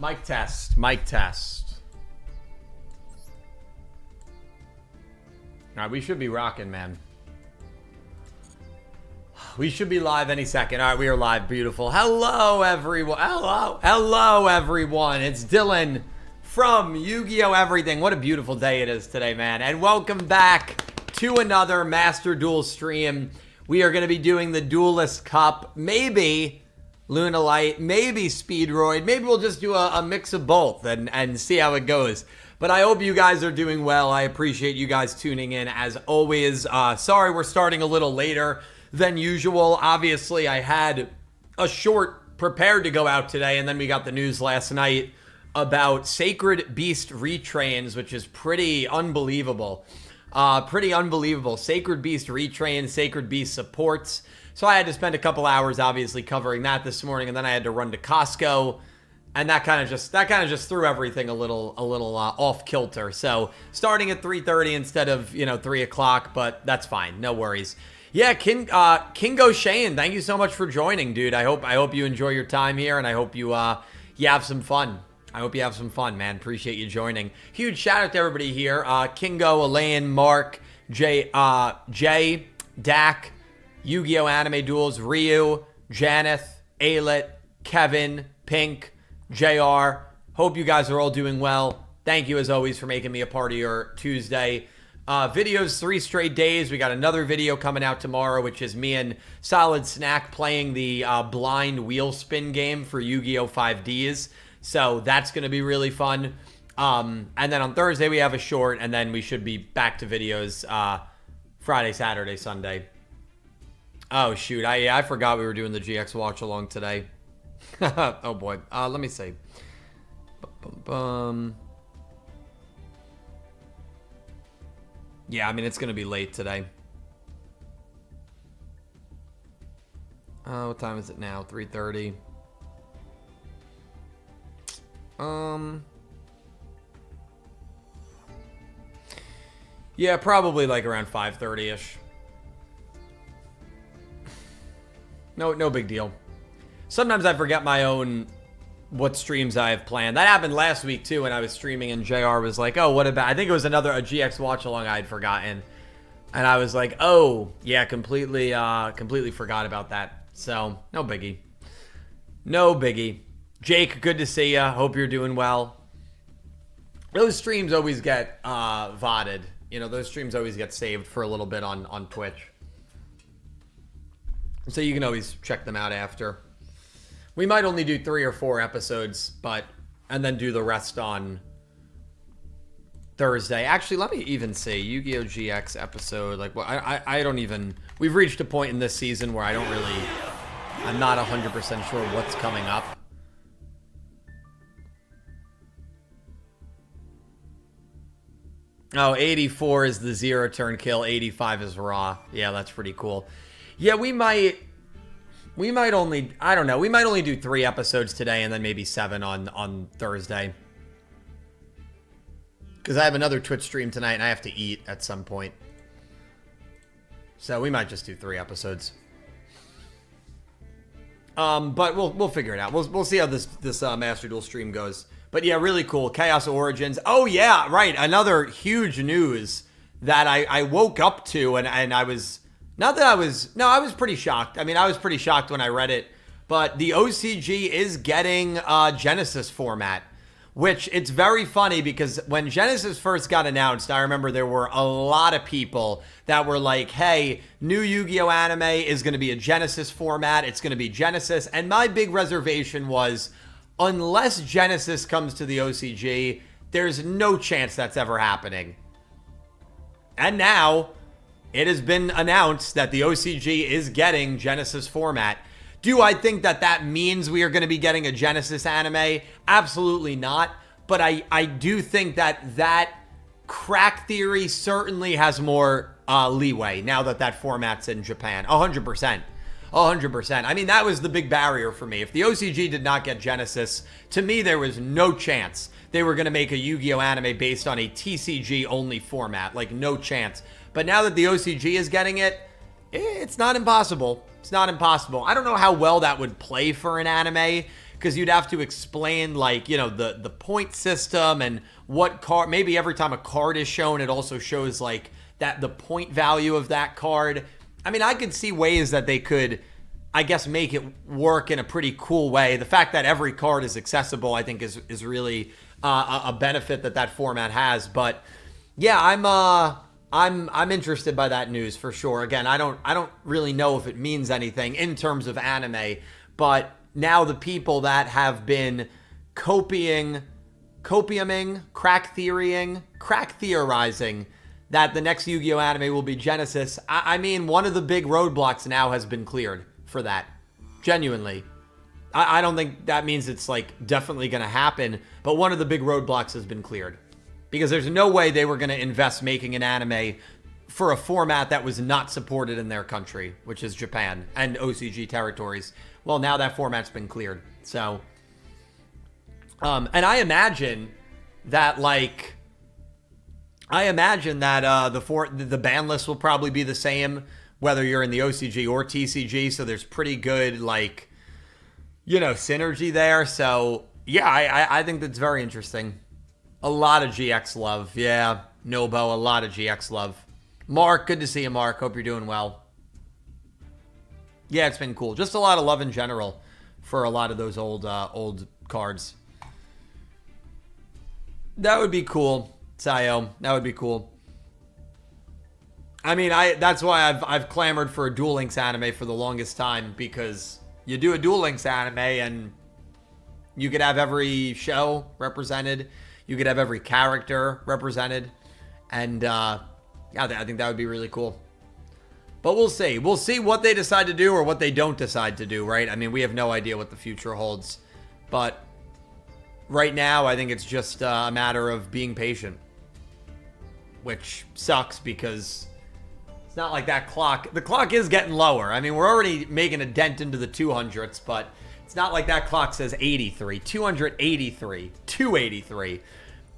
Mic test. Mic test. All right, we should be rocking, man. We should be live any second. All right, we are live. Beautiful. Hello, everyone. Hello, everyone. It's Dylan from Yu-Gi-Oh! Everything. What a beautiful day it is today, man. And welcome back to another Master Duel stream. We are going to be doing the Duelist Cup. Maybe Lunalight, maybe Speedroid. Maybe we'll just do a mix of both and see how it goes. But I hope you guys are doing well. I appreciate you guys tuning in as always. Sorry we're starting a little later than usual. Obviously, I had a short prepared to go out today, and then we got the news last night about Sacred Beast retrains, which is pretty unbelievable. Sacred Beast retrains, Sacred Beast supports. So I had to spend a couple hours obviously covering that this morning, and then I had to run to Costco, and that kind of just threw everything a little off kilter. So starting at 3:30 instead of 3 o'clock, but that's fine, no worries. Yeah, Kingo Shane, thank you so much for joining, dude. I hope you enjoy your time here, and I hope you have some fun. I hope you have some fun, man. Appreciate you joining. Huge shout out to everybody here. Kingo, Elaine, Mark, Jay, Dak, Yu-Gi-Oh! Anime Duels, Ryu, Janeth, Alet, Kevin, Pink, JR. Hope you guys are all doing well. Thank you, as always, for making me a part of your Tuesday. Videos 3 straight days. We got another video coming out tomorrow, which is me and Solid Snack playing the blind wheel spin game for Yu-Gi-Oh! 5Ds. So that's going to be really fun. And then on Thursday, we have a short, and then we should be back to videos Friday, Saturday, Sunday. Oh, shoot. I forgot we were doing the GX watch along today. Oh, boy. Let me see. Yeah, I mean, it's going to be late today. What time is it now? 3:30. Yeah, probably like around 5:30-ish. No big deal. Sometimes I forget my own what streams I have planned. That happened last week too when I was streaming and JR was like, "Oh, what about?" I think it was a GX watch along I had forgotten, and I was like, "Oh, yeah, completely forgot about that." So no biggie. No biggie. Jake, good to see ya. Hope you're doing well. Those streams always get VODed. Those streams always get saved for a little bit on Twitch. So you can always check them out after. We might only do 3 or 4 episodes, and then do the rest on Thursday. Actually, let me even say Yu-Gi-Oh! GX episode. Like, well, I don't even. We've reached a point in this season where I'm not 100% sure what's coming up. Oh, 84 is the 0-turn kill. 85 is raw. Yeah, that's pretty cool. Yeah, we might only, I don't know. We might only do 3 episodes today and then maybe 7 on Thursday. Because I have another Twitch stream tonight and I have to eat at some point. So we might just do 3 episodes. But we'll figure it out. We'll see how this Master Duel stream goes. But yeah, really cool. Chaos Origins. Oh yeah, right. Another huge news that I woke up to and I was... I was pretty shocked. I mean, I was pretty shocked when I read it. But the OCG is getting Genesis format, which it's very funny because when Genesis first got announced, I remember there were a lot of people that were like, hey, new Yu-Gi-Oh! Anime is going to be a Genesis format. It's going to be Genesis. And my big reservation was, unless Genesis comes to the OCG, there's no chance that's ever happening. And now it has been announced that the OCG is getting Genesis format. Do I think that means we are going to be getting a Genesis anime? Absolutely not. But I do think that crack theory certainly has more leeway now that format's in Japan. 100%. 100%. I mean, that was the big barrier for me. If the OCG did not get Genesis, to me, there was no chance they were going to make a Yu-Gi-Oh! Anime based on a TCG-only format. Like, no chance. But now that the OCG is getting it, it's not impossible. It's not impossible. I don't know how well that would play for an anime, because you'd have to explain, like, you know, the point system and what card. Maybe every time a card is shown, it also shows like that the point value of that card. I mean, I could see ways that they could, I guess, make it work in a pretty cool way. The fact that every card is accessible, I think, is really a benefit that format has. But yeah, I'm interested by that news for sure. Again, I don't really know if it means anything in terms of anime, but now the people that have been copiuming, crack theorizing that the next Yu-Gi-Oh anime will be Genesis. I mean, one of the big roadblocks now has been cleared for that. Genuinely. I don't think that means it's like definitely going to happen, but one of the big roadblocks has been cleared. Because there's no way they were going to invest making an anime for a format that was not supported in their country, which is Japan and OCG territories. Well, now that format's been cleared. So, and I imagine that, like, the ban list will probably be the same whether you're in the OCG or TCG. So there's pretty good, like, you know, synergy there. So yeah, I think that's very interesting. A lot of GX love. Yeah, Nobo, a lot of GX love. Mark, good to see you, Mark. Hope you're doing well. Yeah, it's been cool. Just a lot of love in general for a lot of those old cards. That would be cool, Sayo. That would be cool. I mean, that's why I've clamored for a Duel Links anime for the longest time, because you do a Duel Links anime and you could have every show represented. You could have every character represented. And yeah, I think that would be really cool. But we'll see. We'll see what they decide to do or what they don't decide to do, right? I mean, we have no idea what the future holds. But right now, I think it's just a matter of being patient. Which sucks because it's not like that clock. The clock is getting lower. I mean, we're already making a dent into the 200s, but it's not like that clock says 83, 283, 283.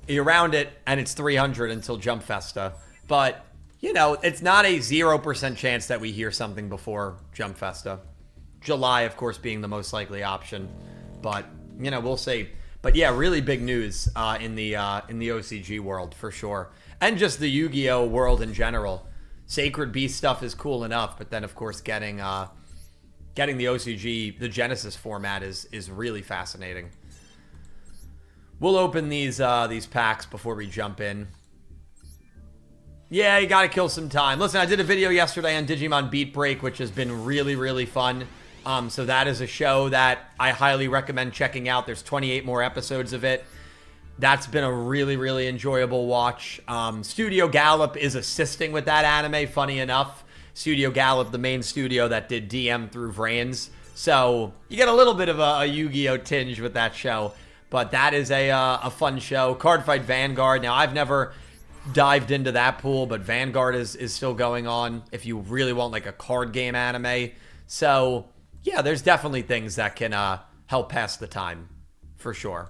You round it, and it's 300 until Jump Festa. But, you know, it's not a 0% chance that we hear something before Jump Festa. July, of course, being the most likely option. But, you know, we'll see. But yeah, really big news in the OCG world, for sure. And just the Yu-Gi-Oh world in general. Sacred Beast stuff is cool enough, but then, of course, getting the OCG, the Genesis format is really fascinating. We'll open these packs before we jump in. Yeah, you gotta kill some time. Listen, I did a video yesterday on Digimon Beat Break, which has been really, really fun. So that is a show that I highly recommend checking out. There's 28 more episodes of it. That's been a really, really enjoyable watch. Studio Gallop is assisting with that anime, funny enough. Studio Gallop, the main studio that did DM through VRAINS. So you get a little bit of a Yu-Gi-Oh tinge with that show. But that is a fun show. Cardfight Vanguard. Now, I've never dived into that pool, but Vanguard is still going on if you really want like a card game anime. So yeah, there's definitely things that can help pass the time, for sure.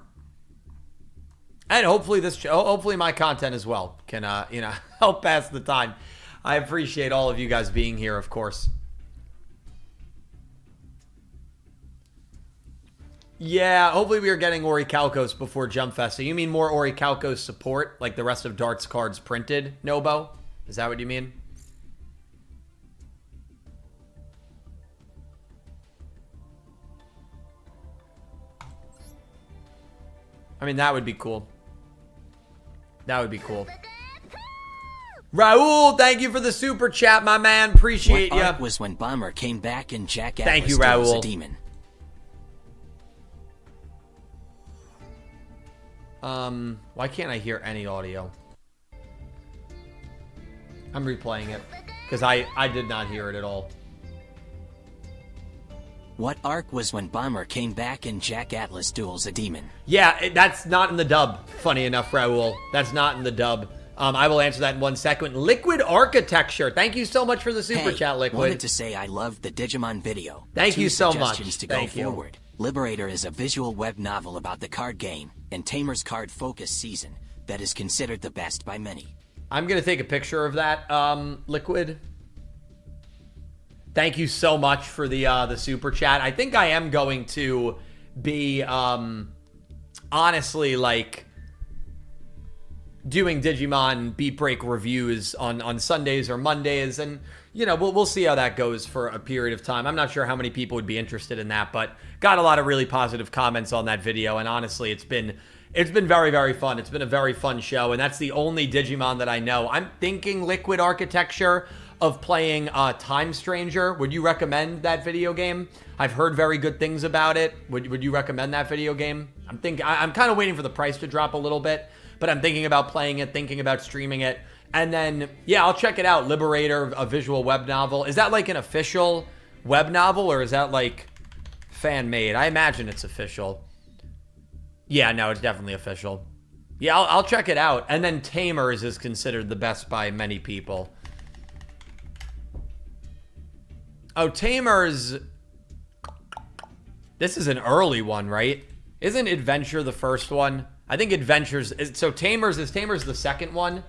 And hopefully my content as well can help pass the time. I appreciate all of you guys being here, of course. Yeah, hopefully we are getting Orichalcos before Jump Fest. So you mean more Orichalcos support, like the rest of Dart's cards printed, Nobo? Is that what you mean? I mean, that would be cool. That would be cool. Raul, thank you for the super chat, my man. Appreciate you. What was when Bomber came back and Jack Atlas thank you, Raul. was a demon. Why can't I hear any audio? I'm replaying it because I did not hear it at all. What arc was when Bomber came back and Jack Atlas duels a demon? Yeah, that's not in the dub, funny enough, Raul. That's not in the dub. I will answer that in 1 second. Liquid Architecture. Thank you so much for the super chat, Liquid. Wanted to say I loved the Digimon video. Thank you so much. To go forward. Liberator is a visual web novel about the card game and Tamer's card focus season that is considered the best by many. I'm going to take a picture of that, Liquid. Thank you so much for the super chat. I think I am going to be honestly like doing Digimon Beat Break reviews on Sundays or Mondays, and you know, we'll see how that goes for a period of time. I'm not sure how many people would be interested in that, but got a lot of really positive comments on that video, and honestly, it's been very, very fun. It's been a very fun show, and that's the only Digimon that I know. I'm thinking Liquid Architecture of playing Time Stranger. Would you recommend that video game? I've heard very good things about it. Would you recommend that video game? I'm kind of waiting for the price to drop a little bit, but I'm thinking about playing it, thinking about streaming it. And then, yeah, I'll check it out. Liberator, a visual web novel. Is that like an official web novel, or is that like fan-made? I imagine it's official. Yeah, no, it's definitely official. Yeah, I'll check it out. And then Tamers is considered the best by many people. Oh, Tamers. This is an early one, right? Isn't Adventure the first one? I think Adventures is, so Tamers the second one?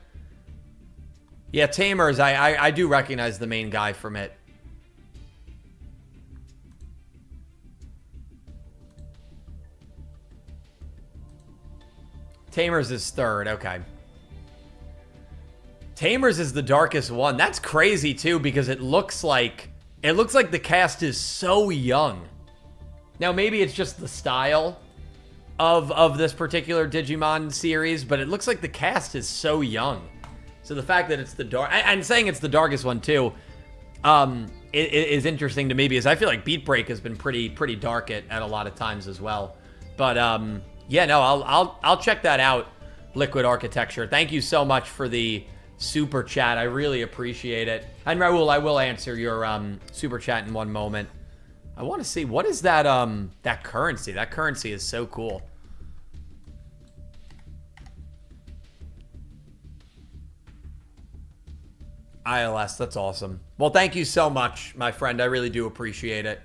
Yeah, Tamers, I do recognize the main guy from it. Tamers is third, okay. Tamers is the darkest one. That's crazy too, because it looks like the cast is so young. Now maybe it's just the style of this particular Digimon series, but it looks like the cast is so young. So the fact that it's the dark, I'm saying it's the darkest one too, it is interesting to me, because I feel like Beat Break has been pretty dark at a lot of times as well. But yeah, no, I'll check that out. Liquid Architecture. Thank you so much for the super chat. I really appreciate it. And Raul, I will answer your super chat in one moment. I want to see, what is that that currency? That currency is so cool. ILS, that's awesome. Well, thank you so much, my friend. I really do appreciate it.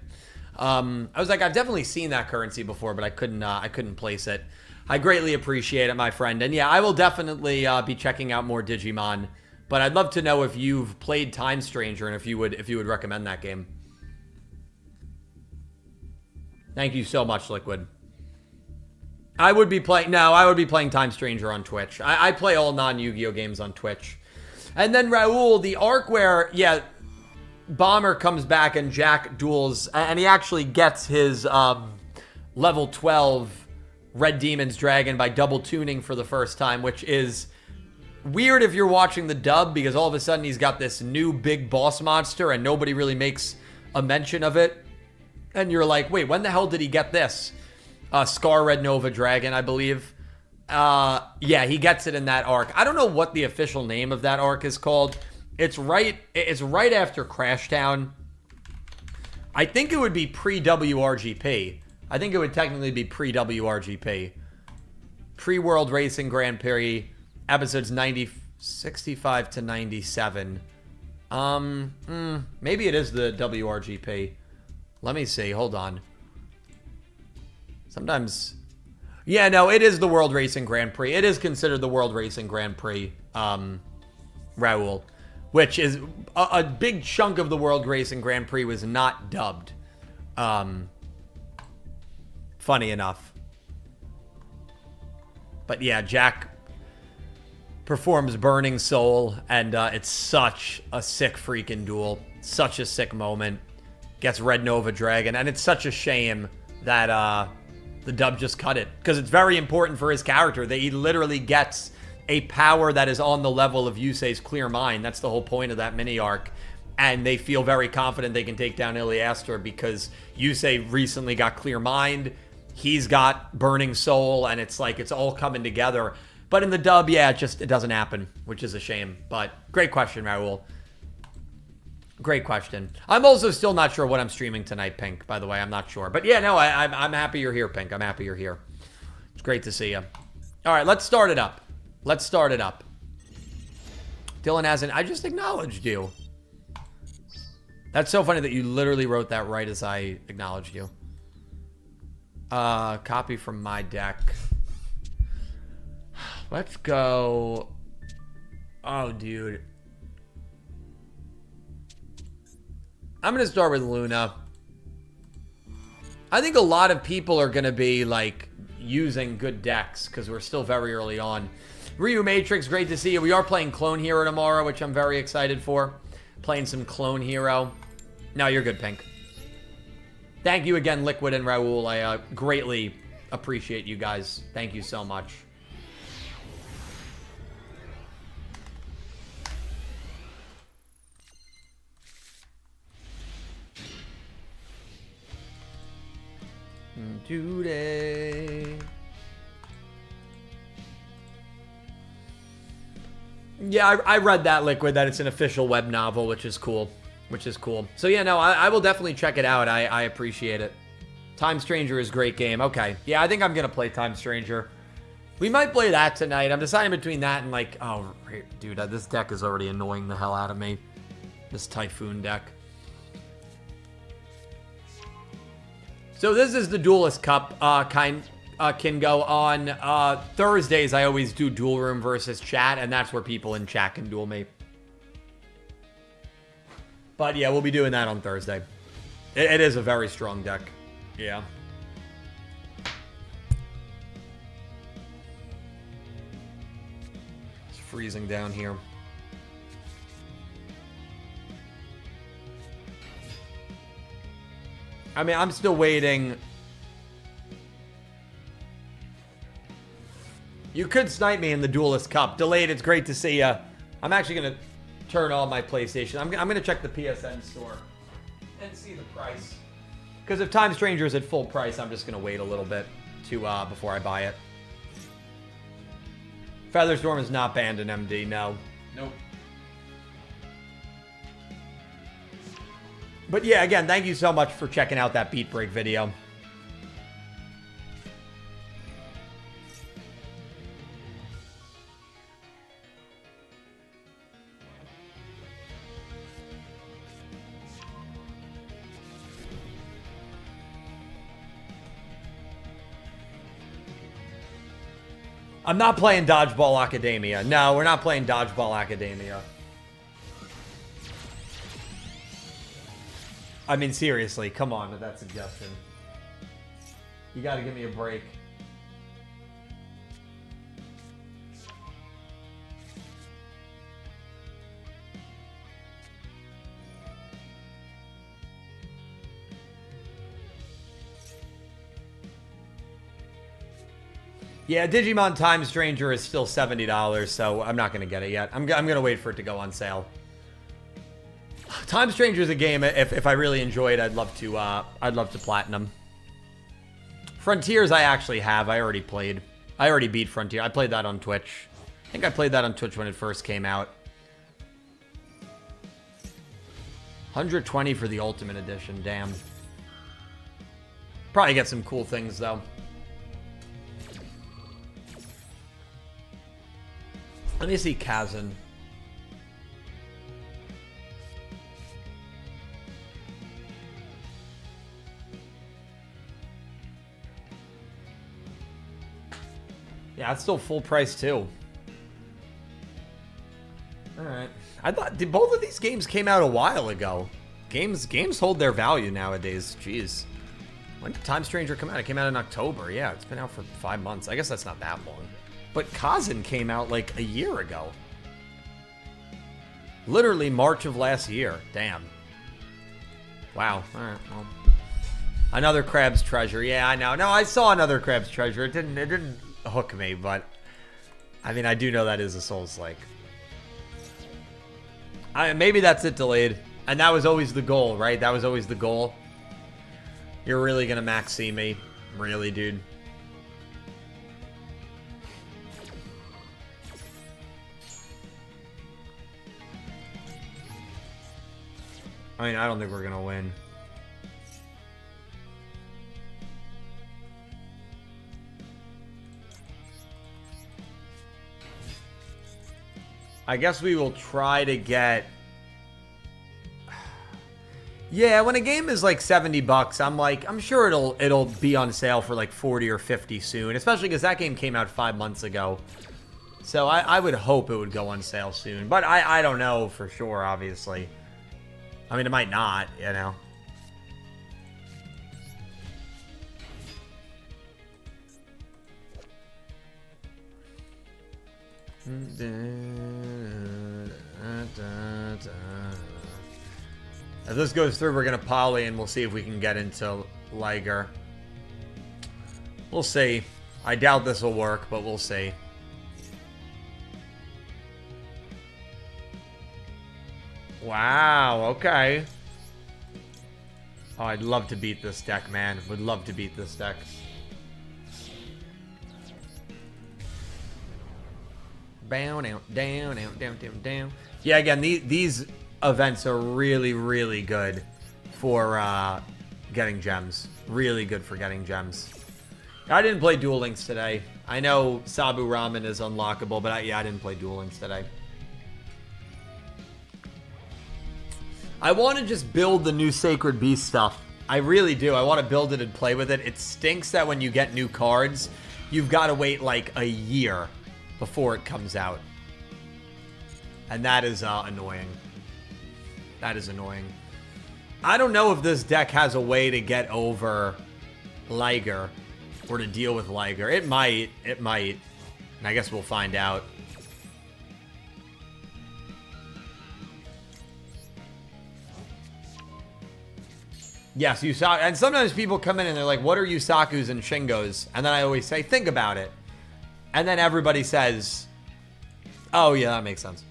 I was like, I've definitely seen that currency before, but I couldn't place it. I greatly appreciate it, my friend. And yeah, I will definitely be checking out more Digimon. But I'd love to know if you've played Time Stranger and if you would recommend that game. Thank you so much, Liquid. I would be playing Time Stranger on Twitch. I play all non-Yu-Gi-Oh games on Twitch. And then Raul, the arc where, yeah, Bomber comes back and Jack duels, and he actually gets his level 12 Red Demon's Dragon by double tuning for the first time, which is weird if you're watching the dub, because all of a sudden he's got this new big boss monster and nobody really makes a mention of it. And you're like, wait, when the hell did he get this? Scar Red Nova Dragon, I believe. Yeah, he gets it in that arc. I don't know what the official name of that arc is called. It's right after Crashtown. I think it would be pre-WRGP. I think it would technically be pre-WRGP. Pre-World Racing Grand Prix, episodes 65 to 97. Maybe it is the WRGP. Let me see. Hold on. Sometimes... Yeah, no, it is the World Racing Grand Prix. It is considered the World Racing Grand Prix, Raul. Which is... A big chunk of the World Racing Grand Prix was not dubbed. Funny enough. But yeah, Jack performs Burning Soul, and it's such a sick freaking duel. Such a sick moment. Gets Red Nova Dragon, and it's such a shame that the dub just cut it, because it's very important for his character that he literally gets a power that is on the level of Yusei's Clear Mind. That's the whole point of that mini arc. And they feel very confident they can take down Iliaster because Yusei recently got Clear Mind. He's got Burning Soul, and it's like it's all coming together. But in the dub, yeah, it doesn't happen, which is a shame. But great question, Raul. Great question. I'm also still not sure what I'm streaming tonight, Pink, by the way. I'm not sure. But yeah, no, I'm happy you're here, Pink. I'm happy you're here. It's great to see you. All right, let's start it up. Let's start it up. Dylan hasn't... I just acknowledged you. That's so funny that you literally wrote that right as I acknowledged you. Copy from my deck. Let's go... Oh, dude. I'm going to start with Luna. I think a lot of people are going to be, like, using good decks because we're still very early on. Ryu Matrix, great to see you. We are playing Clone Hero tomorrow, which I'm very excited for. Playing some Clone Hero. No, you're good, Pink. Thank you again, Liquid and Raul. I greatly appreciate you guys. Thank you so much. Today. Yeah, I read that, Liquid, that it's an official web novel, which is cool. So yeah, no, I will definitely check it out. I appreciate it. Time Stranger is a great game. Okay. Yeah, I think I'm going to play Time Stranger. We might play that tonight. I'm deciding between that and like, oh, dude, this deck is already annoying the hell out of me. This Typhoon deck. So this is the Duelist Cup, Kingo. On Thursdays, I always do Duel Room versus chat, and that's where people in chat can duel me. But yeah, we'll be doing that on Thursday. It is a very strong deck. Yeah. It's freezing down here. I mean, I'm still waiting. You could snipe me in the Duelist Cup. Delayed, it's great to see ya. I'm actually going to turn on my PlayStation. I'm going to check the PSN store and see the price. Because if Time Stranger is at full price, I'm just going to wait a little bit to before I buy it. Featherstorm is not banned in MD, no. Nope. But yeah, again, thank you so much for checking out that Beat Break video. I'm not playing Dodgeball Academia. No, we're not playing Dodgeball Academia. I mean, seriously, come on with that suggestion. You gotta give me a break. Yeah, Digimon Time Stranger is still $70, so I'm not gonna get it yet. I'm gonna wait for it to go on sale. Time Stranger is a game. If I really enjoy it, I'd love to platinum. Frontiers, I actually have. I already played. I already beat Frontier. I played that on Twitch. I think I played that on Twitch when it first came out. 120 for the Ultimate Edition. Damn. Probably get some cool things though. Let me see Kazan. Yeah, it's still full price too. All right. I thought both of these games came out a while ago. Games hold their value nowadays. Jeez. When did Time Stranger come out? It came out in October. Yeah, it's been out for 5 months. I guess that's not that long. But Kazan came out like a year ago. Literally March of last year. Damn. Wow. All right. Well, another Crab's Treasure. Yeah, I know. No, I saw another Crab's Treasure. It didn't hook me, but I mean, I do know that is a Souls-like. Maybe that's it, Delayed. And that was always the goal, right? That was always the goal. You're really gonna max C me? Really, dude? I mean, I don't think we're gonna win. I guess we will try to get... Yeah, when a game is like $70, I'm sure it'll be on sale for like 40 or 50 soon, especially because that game came out 5 months ago. So I would hope it would go on sale soon, but I don't know for sure, obviously. I mean, it might not, you know. If this goes through, we're going to poly, and we'll see if we can get into Liger. We'll see. I doubt this will work, but we'll see. Wow, okay. Oh, I'd love to beat this deck, man. Would love to beat this deck. Down, down, down, down, down, down. Yeah, again, these events are really, really good for getting gems. Really good for getting gems. I didn't play Duel Links today. I know Sabu Ramen is unlockable, but I didn't play Duel Links today. I want to just build the new Sacred Beast stuff. I really do. I want to build it and play with it. It stinks that when you get new cards, you've got to wait like a year before it comes out. And that is annoying. That is annoying. I don't know if this deck has a way to get over Liger or to deal with Liger. It might. It might. And I guess we'll find out. Yes, Yusaku. And sometimes people come in and they're like, what are Yusaku's and Shingos? And then I always say, think about it. And then everybody says, oh, yeah, that makes sense.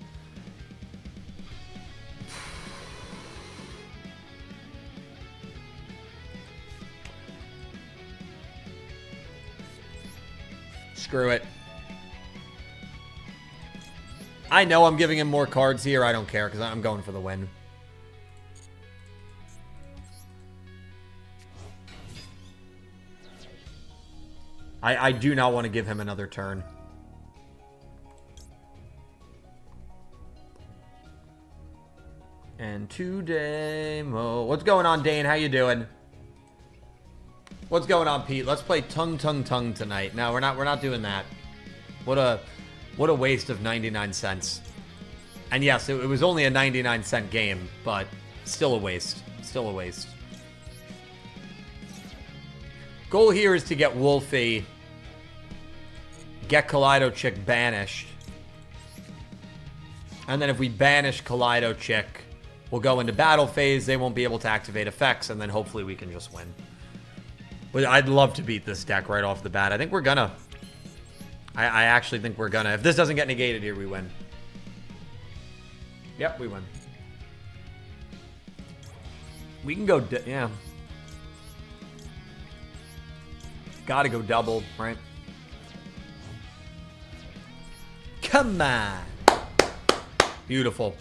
Screw it. I know I'm giving him more cards here. I don't care because I'm going for the win. I do not want to give him another turn. And today, Mo. What's going on, Dane? How you doing? What's going on, Pete? Let's play Tongue tonight. No, we're not doing that. What a waste of 99 cents. And yes, it was only a 99-cent game, but still a waste. Still a waste. Goal here is to get Wolfie, get Kaleido Chick banished. And then if we banish Kaleido Chick, we'll go into battle phase. They won't be able to activate effects, and then hopefully we can just win. But I'd love to beat this deck right off the bat. I think we're gonna. I actually think we're gonna. If this doesn't get negated here, we win. Yep, we win. We can go, yeah. Gotta go double, right? Come on. Beautiful.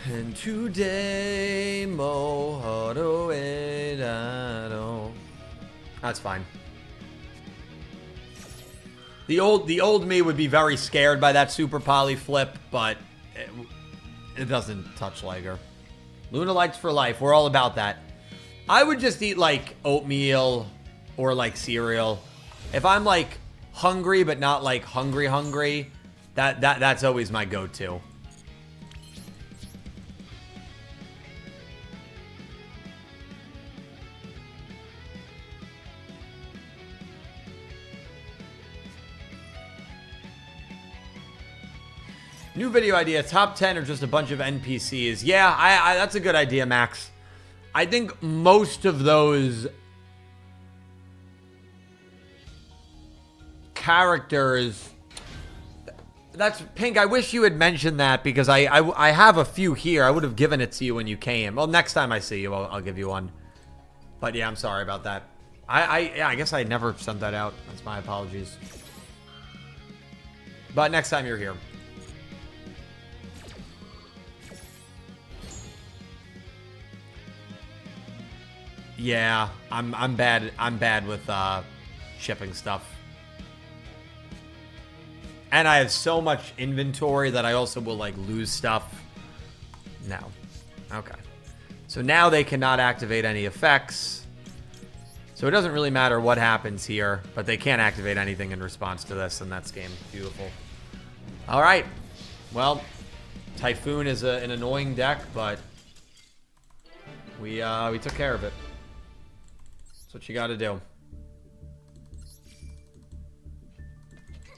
And today, that's fine. The old me would be very scared by that super poly flip, but it doesn't touch Liger. Lunalights for life. We're all about that. I would just eat like oatmeal or like cereal. If I'm like hungry but not like hungry, that's always my go-to. New video idea, top 10 or just a bunch of NPCs. Yeah, I that's a good idea, Max. I think most of those characters... That's Pink, I wish you had mentioned that because I have a few here. I would have given it to you when you came. Well, next time I see you, I'll give you one. But yeah, I'm sorry about that. Yeah, I guess I never sent that out. That's my apologies. But next time you're here. Yeah, I'm bad. I'm bad with shipping stuff. And I have so much inventory that I also will like lose stuff. No. Okay. So now they cannot activate any effects. So it doesn't really matter what happens here, but they can't activate anything in response to this, and that's game. Beautiful. All right. Well, Typhoon is an annoying deck, but we took care of it. That's what you got to do.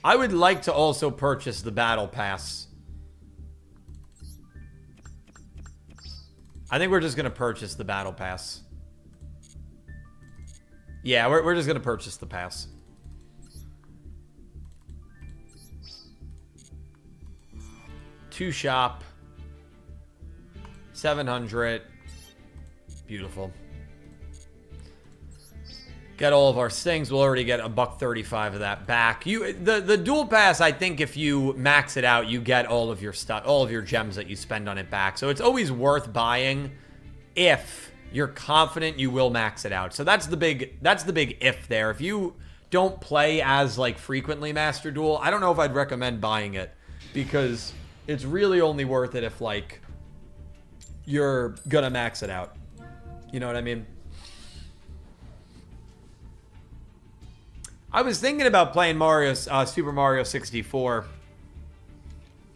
I would like to also purchase the Battle Pass. I think we're just going to purchase the Battle Pass. Yeah, we're just going to purchase the pass. Two shop. 700. Beautiful. Get all of our things. We'll already get $1.35 of that back. The dual pass, I think if you max it out, you get all of your stuff, all of your gems that you spend on it back. So it's always worth buying if you're confident you will max it out. So that's the big if there. If you don't play as like frequently Master Duel, I don't know if I'd recommend buying it, because it's really only worth it if like you're gonna max it out. You know what I mean? I was thinking about playing Super Mario 64.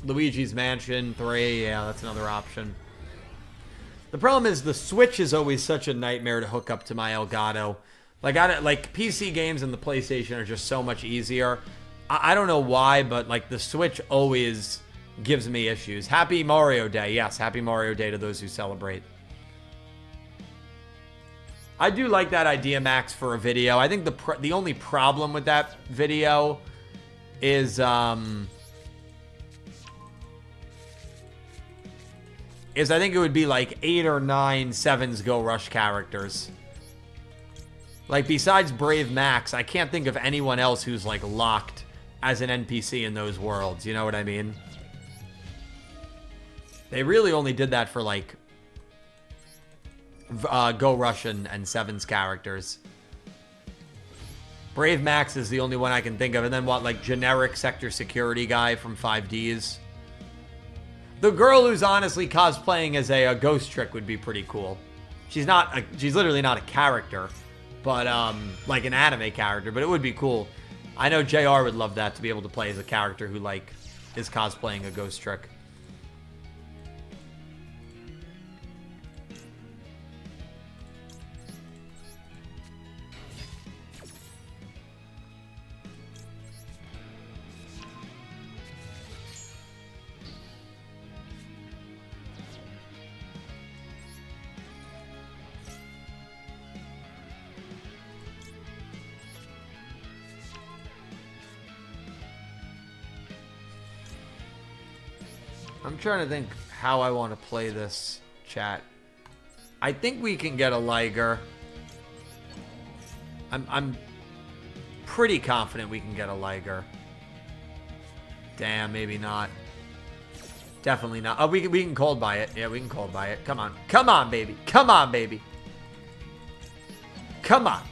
Luigi's Mansion 3, yeah, that's another option. The problem is the Switch is always such a nightmare to hook up to my Elgato. Like PC games and the PlayStation are just so much easier. I don't know why, but like the Switch always gives me issues. Happy Mario Day. Yes, happy Mario Day to those who celebrate. I do like that idea, Max, for a video. I think the only problem with that video is I think it would be like 8 or 9 Sevens Go Rush characters. Like besides Brave Max, I can't think of anyone else who's like locked as an NPC in those worlds. You know what I mean? They really only did that for like Go Rush and Sevens characters. Brave Max is the only one I can think of. And then what, like generic sector security guy from 5Ds? The girl who's honestly cosplaying as a Ghostrick would be pretty cool. She's literally not a character, but like an anime character, but it would be cool. I know JR would love that, to be able to play as a character who like is cosplaying a Ghostrick. I'm trying to think how I want to play this, chat. I think we can get a Liger. I'm pretty confident we can get a Liger. Damn, maybe not. Definitely not. Oh, we can cold buy it. Yeah, we can cold buy it. Come on. Come on, baby. Come on, baby. Come on.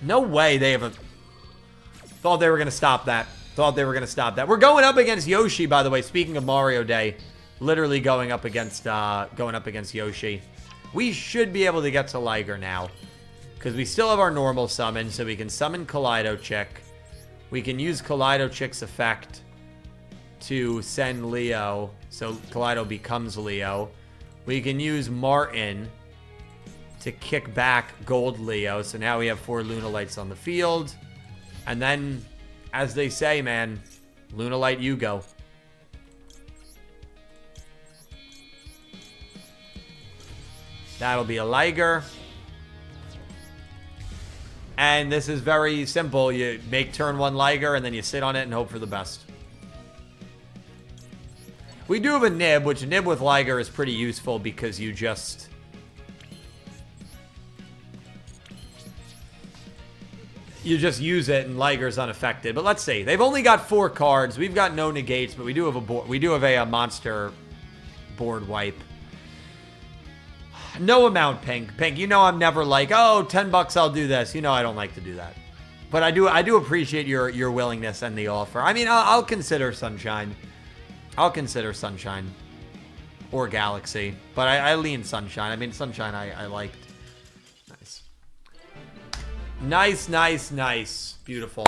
No way they have a... Thought they were going to stop that. Thought they were going to stop that. We're going up against Yoshi, by the way. Speaking of Mario Day, literally going up against Yoshi. We should be able to get to Liger now, because we still have our normal summon, so we can summon Kaleido Chick. We can use Kaleido Chick's effect to send Leo, so Kaleido becomes Leo. We can use Martin to kick back Gold Leo, so now we have 4 Lunalights on the field. And then, as they say, man, Lunalight Yugo. That'll be a Liger. And this is very simple. You make turn 1 Liger, and then you sit on it and hope for the best. We do have a Nib, which Nib with Liger is pretty useful because you just... use it and Liger's unaffected. But let's see. They've only got 4 cards. We've got no negates, but we do have a monster board wipe. No amount, Pink. Pink, you know I'm never like, oh, $10 I'll do this. You know I don't like to do that. But I do appreciate your willingness and the offer. I mean, I'll consider Sunshine. I'll consider Sunshine. Or Galaxy. But I lean Sunshine. I mean, Sunshine I liked. Nice. Nice, nice, nice. Beautiful.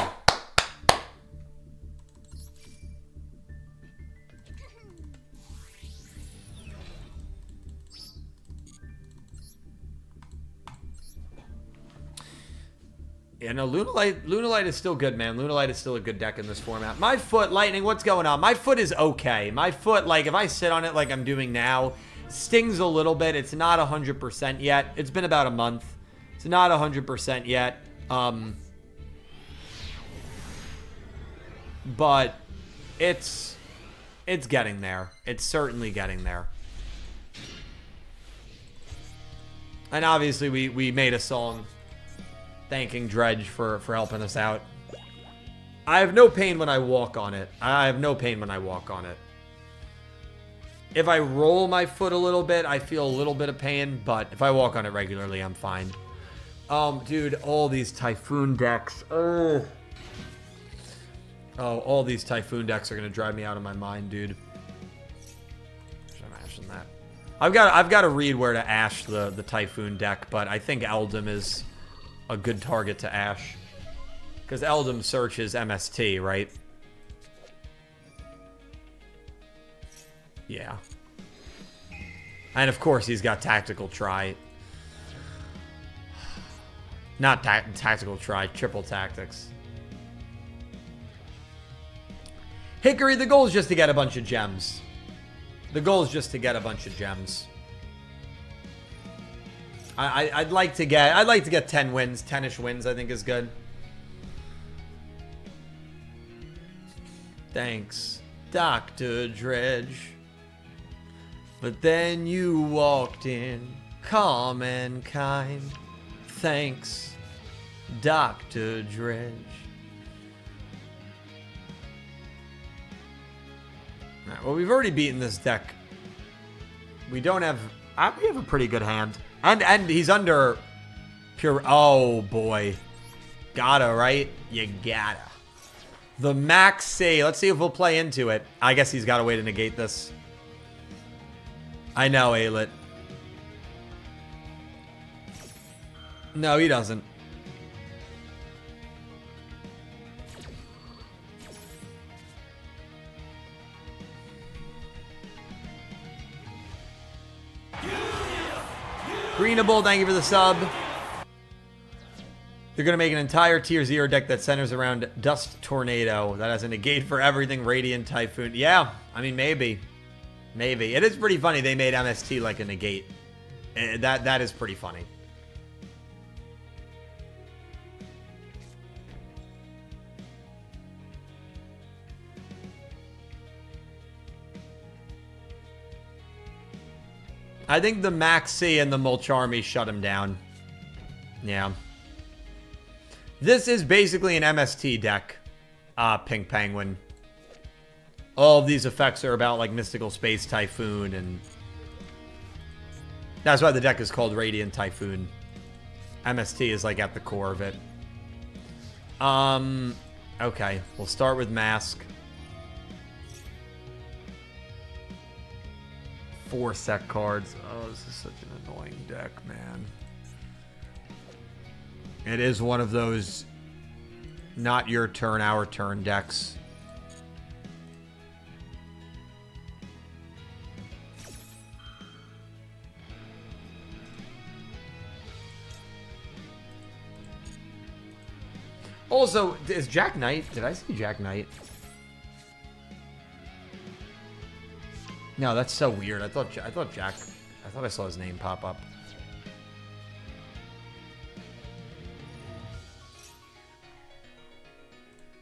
Yeah, no, Lunalight is still good, man. Lunalight is still a good deck in this format. My foot, Lightning, what's going on? My foot is okay. My foot, like, if I sit on it like I'm doing now, stings a little bit. It's not 100% yet. It's been about a month. It's not 100% yet. But it's getting there. It's certainly getting there. And obviously we made a song thanking Dredge for helping us out. I have no pain when I walk on it. I have no pain when I walk on it. If I roll my foot a little bit, I feel a little bit of pain, but if I walk on it regularly, I'm fine. Dude, all these Typhoon decks. Oh, all these Typhoon decks are gonna drive me out of my mind, dude. I'm ashing that. I've got to read where to ash the Typhoon deck, but I think Eldum is a good target to ash. Because Eldum searches MST, right? Yeah. And of course he's got Tactical Try. Not Tactical Try, Triple Tactics. Hickory, the goal is just to get a bunch of gems. The goal is just to get a bunch of gems. I'd like to get 10 wins. 10-ish wins, I think, is good. Thanks, Dr. Dredge. But then you walked in, calm and kind. Thanks, Dr. Dredge. Alright, well, we've already beaten this deck. We don't have... we have a pretty good hand. And he's under pure... Oh, boy. Gotta, right? You gotta. The Max C. Let's see if we'll play into it. I guess he's got a way to negate this. I know, Alit. No, he doesn't. Greenable, thank you for the sub. They're going to make an entire tier 0 deck that centers around Dust Tornado. That has a negate for everything Radiant Typhoon. Yeah, I mean, maybe. Maybe. It is pretty funny they made MST like a negate. That is pretty funny. I think the Maxi and the Mulcharmy shut him down. Yeah. This is basically an MST deck. Pink Penguin. All of these effects are about, like, Mystical Space Typhoon, and... That's why the deck is called Radiant Typhoon. MST is, like, at the core of it. Okay. We'll start with Mask. 4 set cards. Oh, this is such an annoying deck, man. It is one of those not your turn, our turn decks. Also, is Jack Knight? Did I see Jack Knight? No, that's so weird. I thought I saw his name pop up.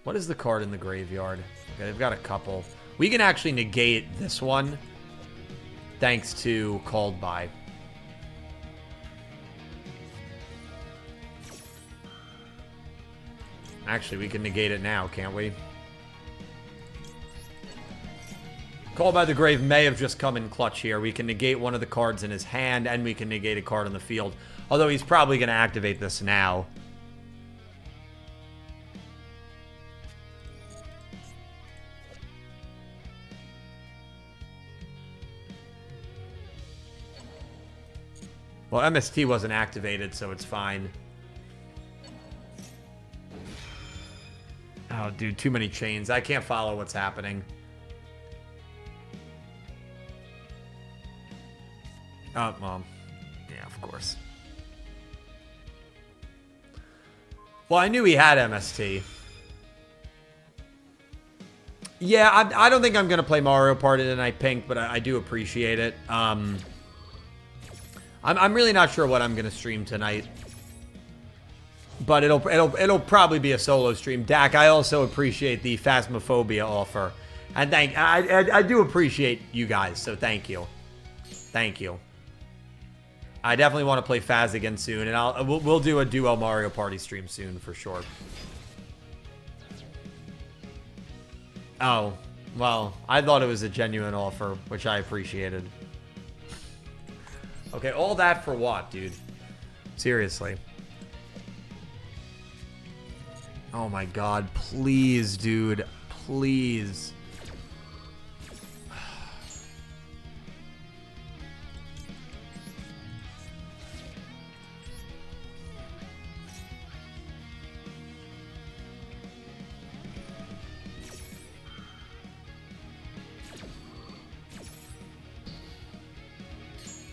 What is the card in the graveyard? Okay, they've got a couple. We can actually negate this one thanks to Called By. Actually, we can negate it now, can't we? Call by the Grave may have just come in clutch here. We can negate one of the cards in his hand, and we can negate a card on the field. Although he's probably going to activate this now. Well, MST wasn't activated, so it's fine. Oh, dude, too many chains. I can't follow what's happening. Oh, Mom. Yeah, of course. Well, I knew he had MST. Yeah, I don't think I'm going to play Mario Party tonight, Pink, but I do appreciate it. I'm really not sure what I'm going to stream tonight. But it'll probably be a solo stream. Dak, I also appreciate the Phasmophobia offer. And I do appreciate you guys, so thank you. Thank you. I definitely want to play Phaz again soon, and we'll do a Duel Mario Party stream soon for sure. Oh, well, I thought it was a genuine offer, which I appreciated. Okay, all that for what, dude? Seriously. Oh my god, please, dude. Please.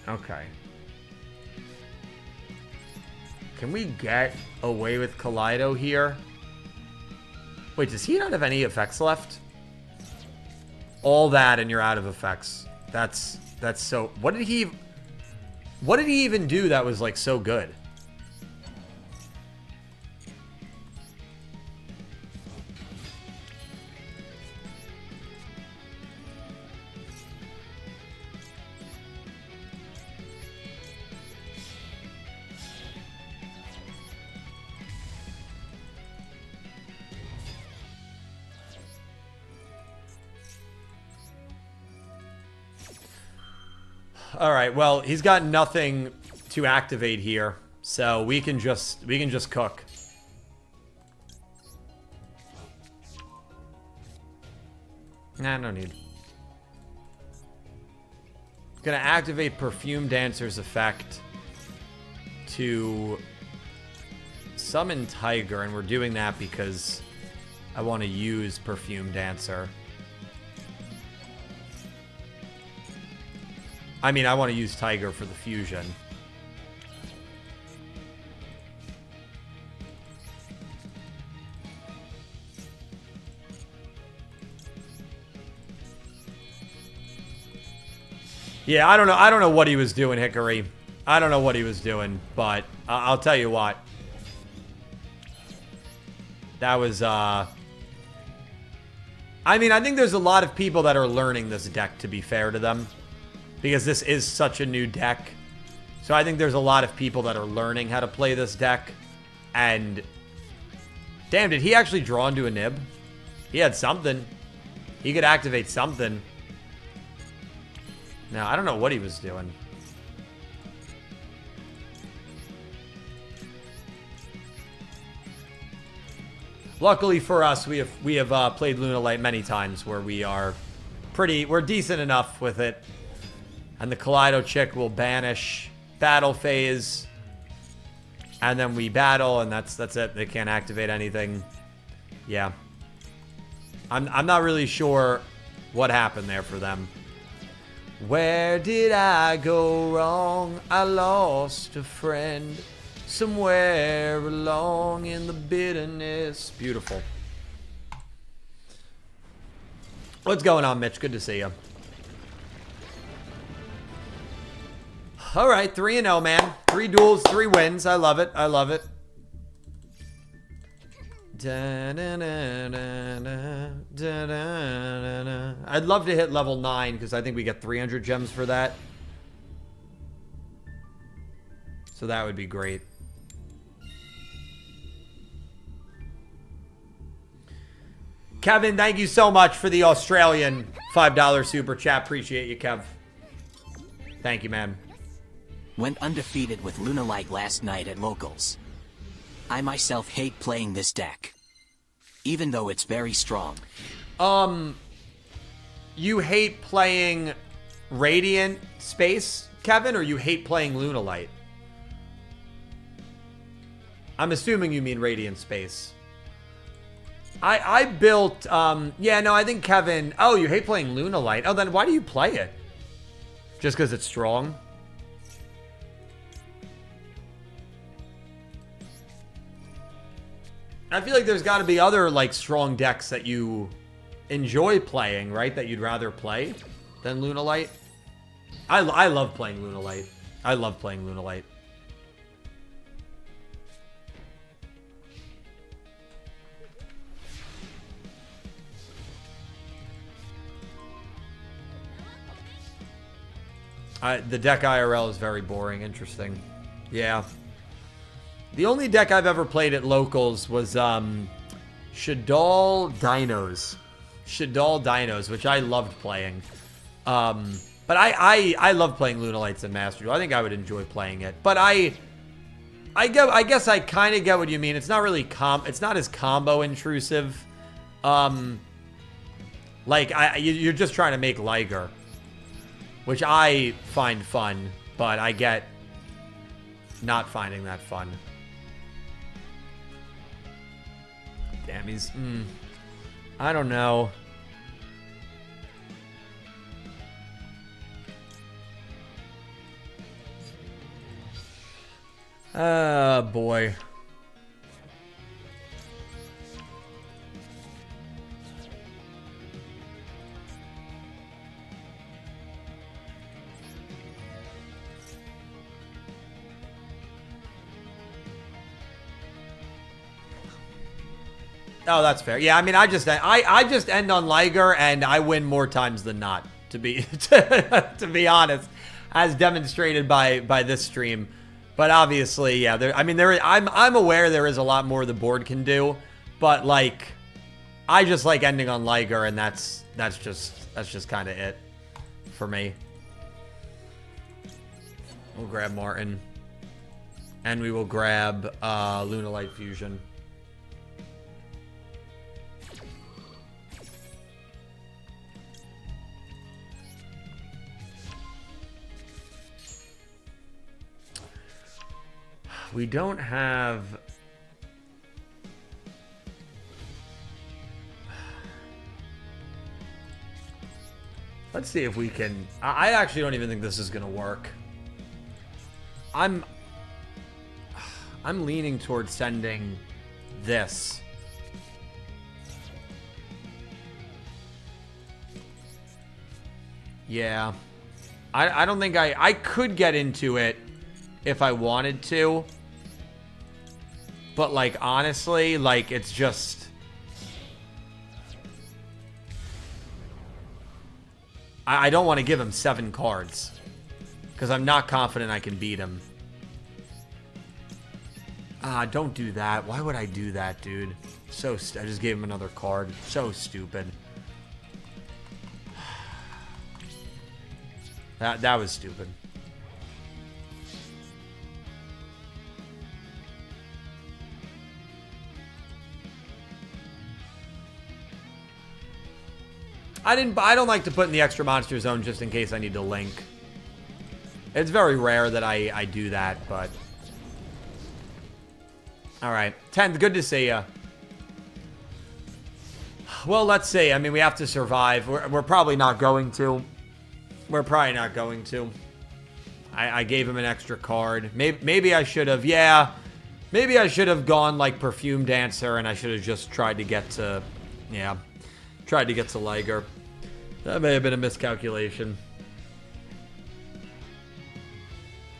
Okay. Can we get away with Kaleido here? Wait, does he not have any effects left? All that and you're out of effects. That's so... What did he even do that was, like, so good? All right, well, he's got nothing to activate here, so we can just cook. Nah, no need. Gonna activate Perfume Dancer's effect to summon Tiger, and we're doing that because I want to use Perfume Dancer. I mean, I want to use Tiger for the fusion. Yeah, I don't know what he was doing, Hickory. I don't know what he was doing, but I'll tell you what. That was, I mean, I think there's a lot of people that are learning this deck, to be fair to them. Because this is such a new deck. So I think there's a lot of people that are learning how to play this deck. And... Damn, did he actually draw into a nib? He had something. He could activate something. Now, I don't know what he was doing. Luckily for us, we have played Lunalight many times where we're decent enough with it. And the Kaleido chick will banish battle phase. And then we battle, and that's it. They can't activate anything. Yeah. I'm not really sure what happened there for them. Where did I go wrong? I lost a friend somewhere along in the bitterness. Beautiful. What's going on, Mitch? Good to see you. All right, 3-0, man. 3 duels, 3 wins. I love it. I love it. I'd love to hit level 9 because I think we get 300 gems for that. So that would be great. Kevin, thank you so much for the Australian $5 super chat. Appreciate you, Kev. Thank you, man. Went undefeated with Lunalight last night at Locals. I myself hate playing this deck, even though it's very strong. You hate playing Radiant Space, Kevin, or you hate playing Lunalight? I'm assuming you mean Radiant Space. I built, yeah, no, I think Kevin, oh, you hate playing Lunalight. Oh, then why do you play it? Just because it's strong? I feel like there's got to be other, like, strong decks that you enjoy playing, right? That you'd rather play than Lunalight. I love playing Lunalight. I love playing Lunalight. The deck IRL is very boring. Interesting. Yeah. The only deck I've ever played at locals was Shaddoll Dinos. Shaddoll Dinos, which I loved playing. But I love playing Lunalights and Master Duel. I think I would enjoy playing it. But I guess I kind of get what you mean. It's not really it's not as combo intrusive. Like you're just trying to make Liger, which I find fun, but I get not finding that fun. Damn, he's... I don't know. Boy. Oh, that's fair. Yeah, I mean, I just end on Liger, and I win more times than not. To be to be honest, as demonstrated by this stream. But obviously, yeah. I'm aware there is a lot more the board can do, but like, I just like ending on Liger, and that's just kind of it for me. We'll grab Martin, and we will grab Lunalight Fusion. We don't have... Let's see if we can... I actually don't even think this is going to work. I'm leaning towards sending this. Yeah. I don't think I could get into it if I wanted to. But, like, honestly, like, it's just... I don't want to give him 7 cards. Because I'm not confident I can beat him. Don't do that. Why would I do that, dude? I just gave him another card. So stupid. That was stupid. I don't like to put in the extra monster zone just in case I need to link. It's very rare that I do that, but... Alright. 10th, good to see ya. Well, let's see. I mean, we have to survive. We're probably not going to. We're probably not going to. I gave him an extra card. Maybe I should have. Yeah. Maybe I should have gone, like, Perfume Dancer, and I should have just tried to get to... Yeah. Tried to get to Liger. That may have been a miscalculation.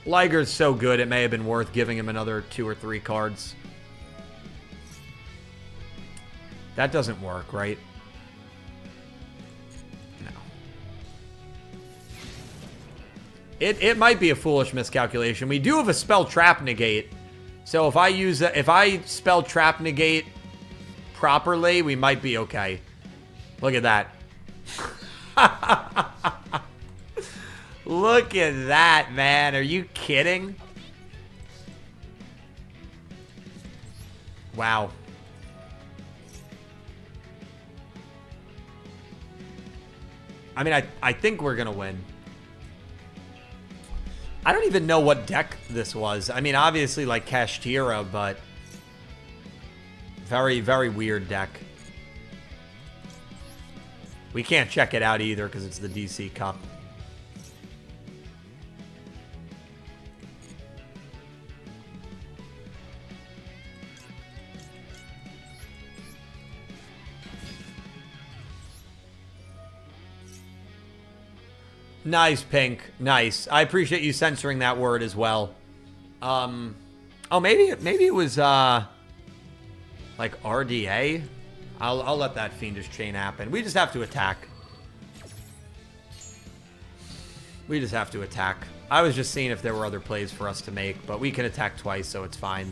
Liger's so good, it may have been worth giving him another 2 or 3 cards. That doesn't work, right? No. It might be a foolish miscalculation. We do have a spell Trap Negate. So if I spell Trap Negate properly, we might be okay. Look at that. Look at that, man. Are you kidding? Wow. I mean, I think we're going to win. I don't even know what deck this was. I mean, obviously, like, Kashtira, but... Very, very weird deck. We can't check it out either because it's the DC Cup. Nice, Pink. Nice. I appreciate you censoring that word as well. Oh, maybe it was, like, RDA? I'll let that fiendish chain happen. We just have to attack. We just have to attack. I was just seeing if there were other plays for us to make, but we can attack twice, so it's fine.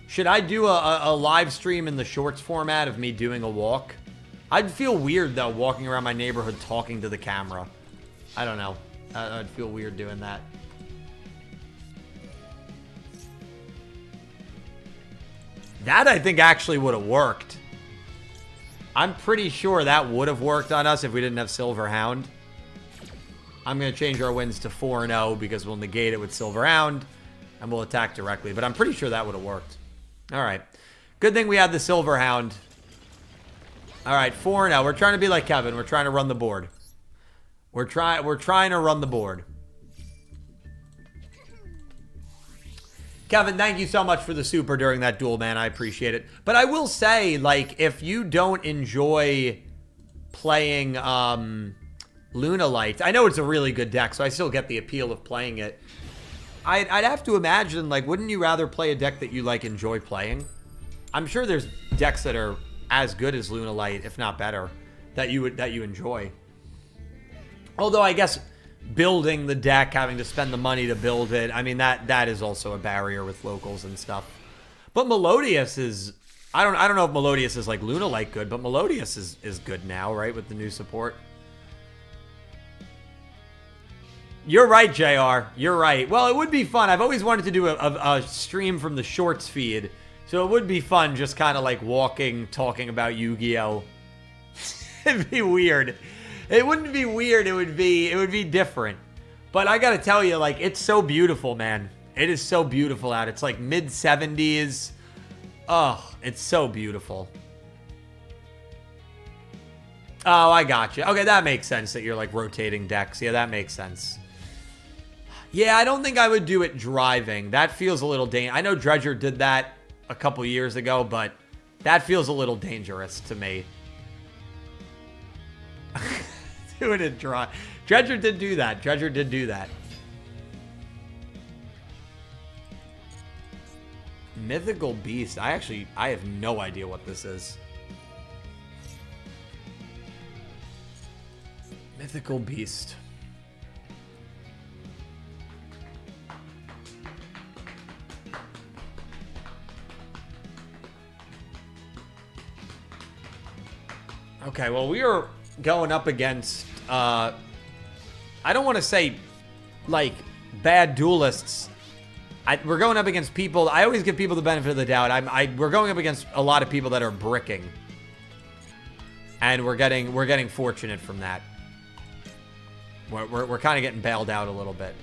Should I do a live stream in the shorts format of me doing a walk? I'd feel weird, though, walking around my neighborhood talking to the camera. I don't know. I'd feel weird doing that. That, I think, actually would have worked. I'm pretty sure that would have worked on us if we didn't have Silver Hound. I'm going to change our wins to 4-0 because we'll negate it with Silver Hound and we'll attack directly. But I'm pretty sure that would have worked. All right. Good thing we had the Silver Hound. All right, 4-0. We're trying to be like Kevin. We're trying to run the board. We're trying to run the board. Kevin, thank you so much for the super during that duel, man. I appreciate it. But I will say, like, if you don't enjoy playing Lunalights, I know it's a really good deck, so I still get the appeal of playing it. I'd have to imagine, like, wouldn't you rather play a deck that you, like, enjoy playing? I'm sure there's decks that are as good as Lunalight, if not better, that you enjoy. Although, I guess building the deck, having to spend the money to build it, I mean, that is also a barrier with locals and stuff. But Melodious is, I don't know if Melodious is like Lunalight good, but Melodious is good now, right, with the new support. You're right, JR. You're right. Well, it would be fun. I've always wanted to do a stream from the shorts feed, so it would be fun just kind of like walking, talking about Yugioh. It'd be weird. It wouldn't be weird. It would be different. But I gotta tell you, like, it's so beautiful, man. It is so beautiful out. It's like mid-70s. Oh, it's so beautiful. Oh, I got you. Okay, that makes sense that you're like rotating decks. Yeah, that makes sense. Yeah, I don't think I would do it driving. That feels a little dangerous. I know Dredger did that a couple years ago, but that feels a little dangerous to me. Doing it dry. Dredger did do that. Dredger did do that. Mythical Beast. I have no idea what this is. Mythical Beast. Okay, well, we are going up against, I don't want to say, like, bad duelists. We're going up against people. I always give people the benefit of the doubt. We're going up against a lot of people that are bricking, and we're getting fortunate from that. We're kind of getting bailed out a little bit.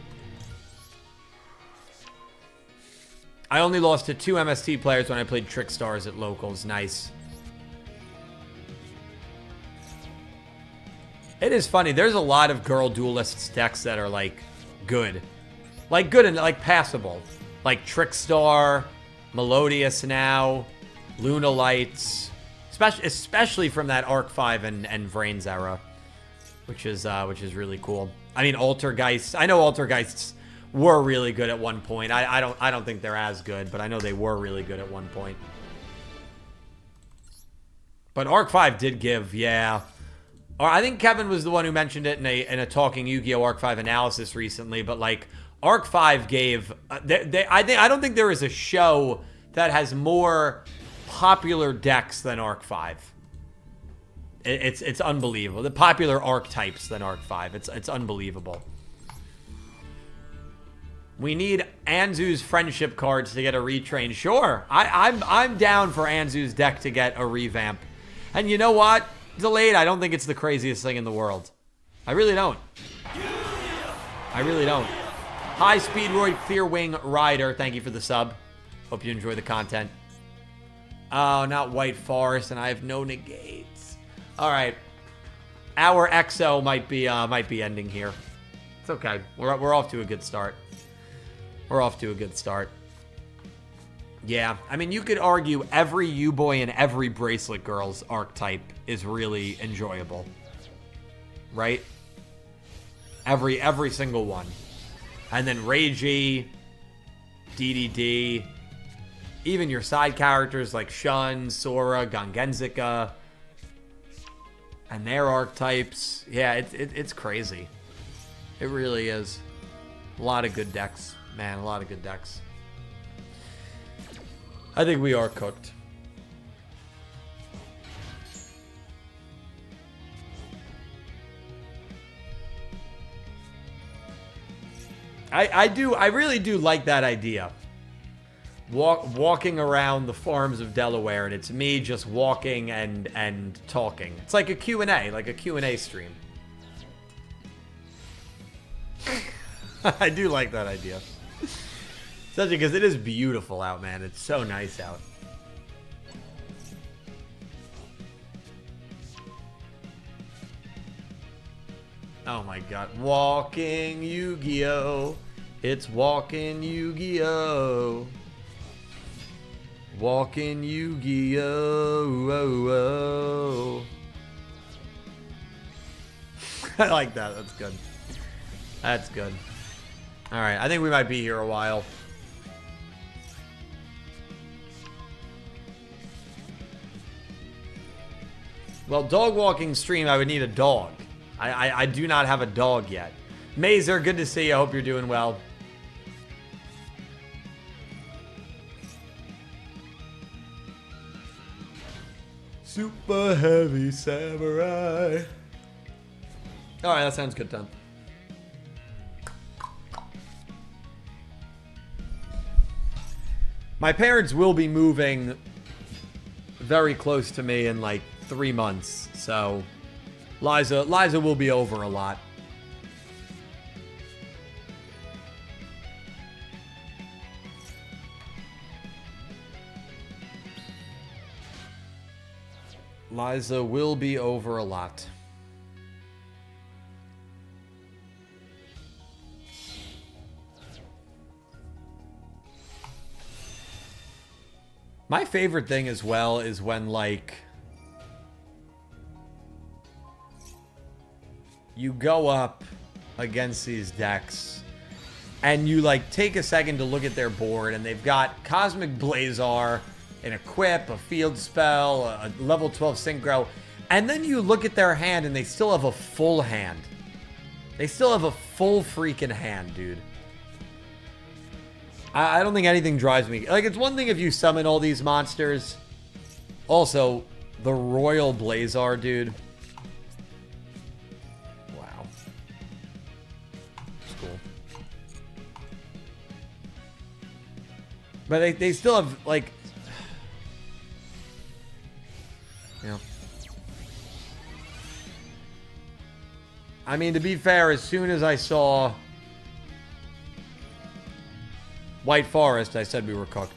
I only lost to 2 MST players when I played Trick Stars at locals. Nice. It is funny. There's a lot of girl duelists decks that are like good. Like good and like passable. Like Trickstar, Melodious now, Lunalights. Especially from that Arc 5 and VRAINS era. Which is really cool. I mean, Altergeists. I know Altergeists were really good at one point. I don't think they're as good, but I know they were really good at one point. But Arc 5 did give, yeah. Or I think Kevin was the one who mentioned it in a Talking Yu-Gi-Oh! Arc 5 analysis recently, but like Arc 5 gave I don't think there is a show that has more popular decks than Arc 5. It's unbelievable. The popular archetypes than Arc 5. It's unbelievable. We need Anzu's friendship cards to get a retrain. Sure. I'm down for Anzu's deck to get a revamp. And you know what? Delayed, I don't think it's the craziest thing in the world. I really don't. I really don't. Hi, Speedroid Clearwing Rider. Thank you for the sub. Hope you enjoy the content. Oh, not White Forest, and I have no negates. All right. Our XO might be ending here. It's okay. We're off to a good start. We're off to a good start. Yeah, I mean, you could argue every U-Boy and every Bracelet Girls archetype is really enjoyable. right? Every single one. And then Reiji, DDD, even your side characters like Shun, Sora, Gangenzika, and their archetypes. Yeah, it's crazy. It really is. A lot of good decks. Man, a lot of good decks. I think we are cooked. I really do like that idea. Walking around the farms of Delaware, and it's me just walking and talking. It's like a Q&A, like a Q&A stream. I do like that idea. Especially because it is beautiful out, man. It's so nice out. Oh my god. Walking Yugioh. It's walking Yugioh. Walking Yugioh. Oh, oh. I like that. That's good. That's good. Alright, I think we might be here a while. Well, dog walking stream, I would need a dog. I do not have a dog yet. Mazer, good to see you. I hope you're doing well. Super heavy samurai. Alright, that sounds good, Tom. My parents will be moving very close to me in like 3 months, so Liza will be over a lot. Liza will be over a lot. My favorite thing as well is when, like, you go up against these decks and you, like, take a second to look at their board, and they've got Cosmic Blazar, an equip, a field spell, a level 12 Synchro, and then you look at their hand and they still have a full hand. They still have a full freaking hand, dude. I don't think anything drives me. Like, it's one thing if you summon all these monsters. Also, the Royal Blazar, dude. Wow. It's cool. But they still have, like... Yeah. I mean, to be fair, as soon as I saw White Forest, I said we were cooked.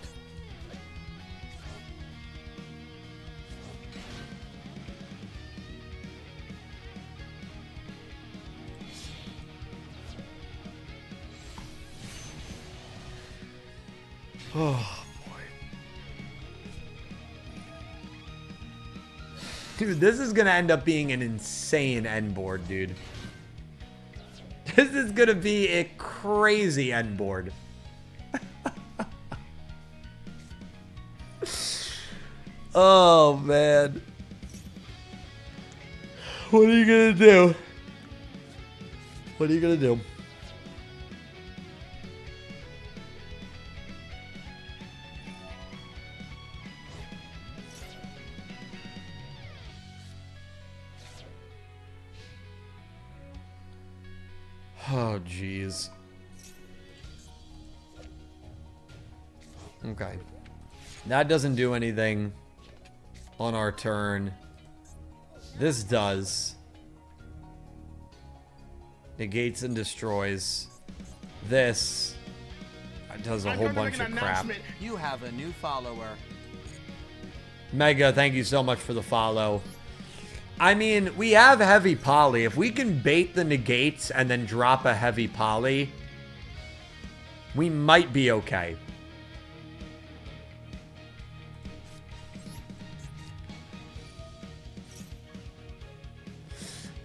Oh, boy. Dude, this is going to end up being an insane end board, dude. This is going to be a crazy end board. Oh, man. What are you gonna do? What are you gonna do? Oh, jeez. Okay. That doesn't do anything on our turn. This does. Negates and destroys. This does a whole bunch of crap. You have a new follower. Mega, thank you so much for the follow. I mean, we have heavy poly. If we can bait the negates and then drop a heavy poly, we might be okay.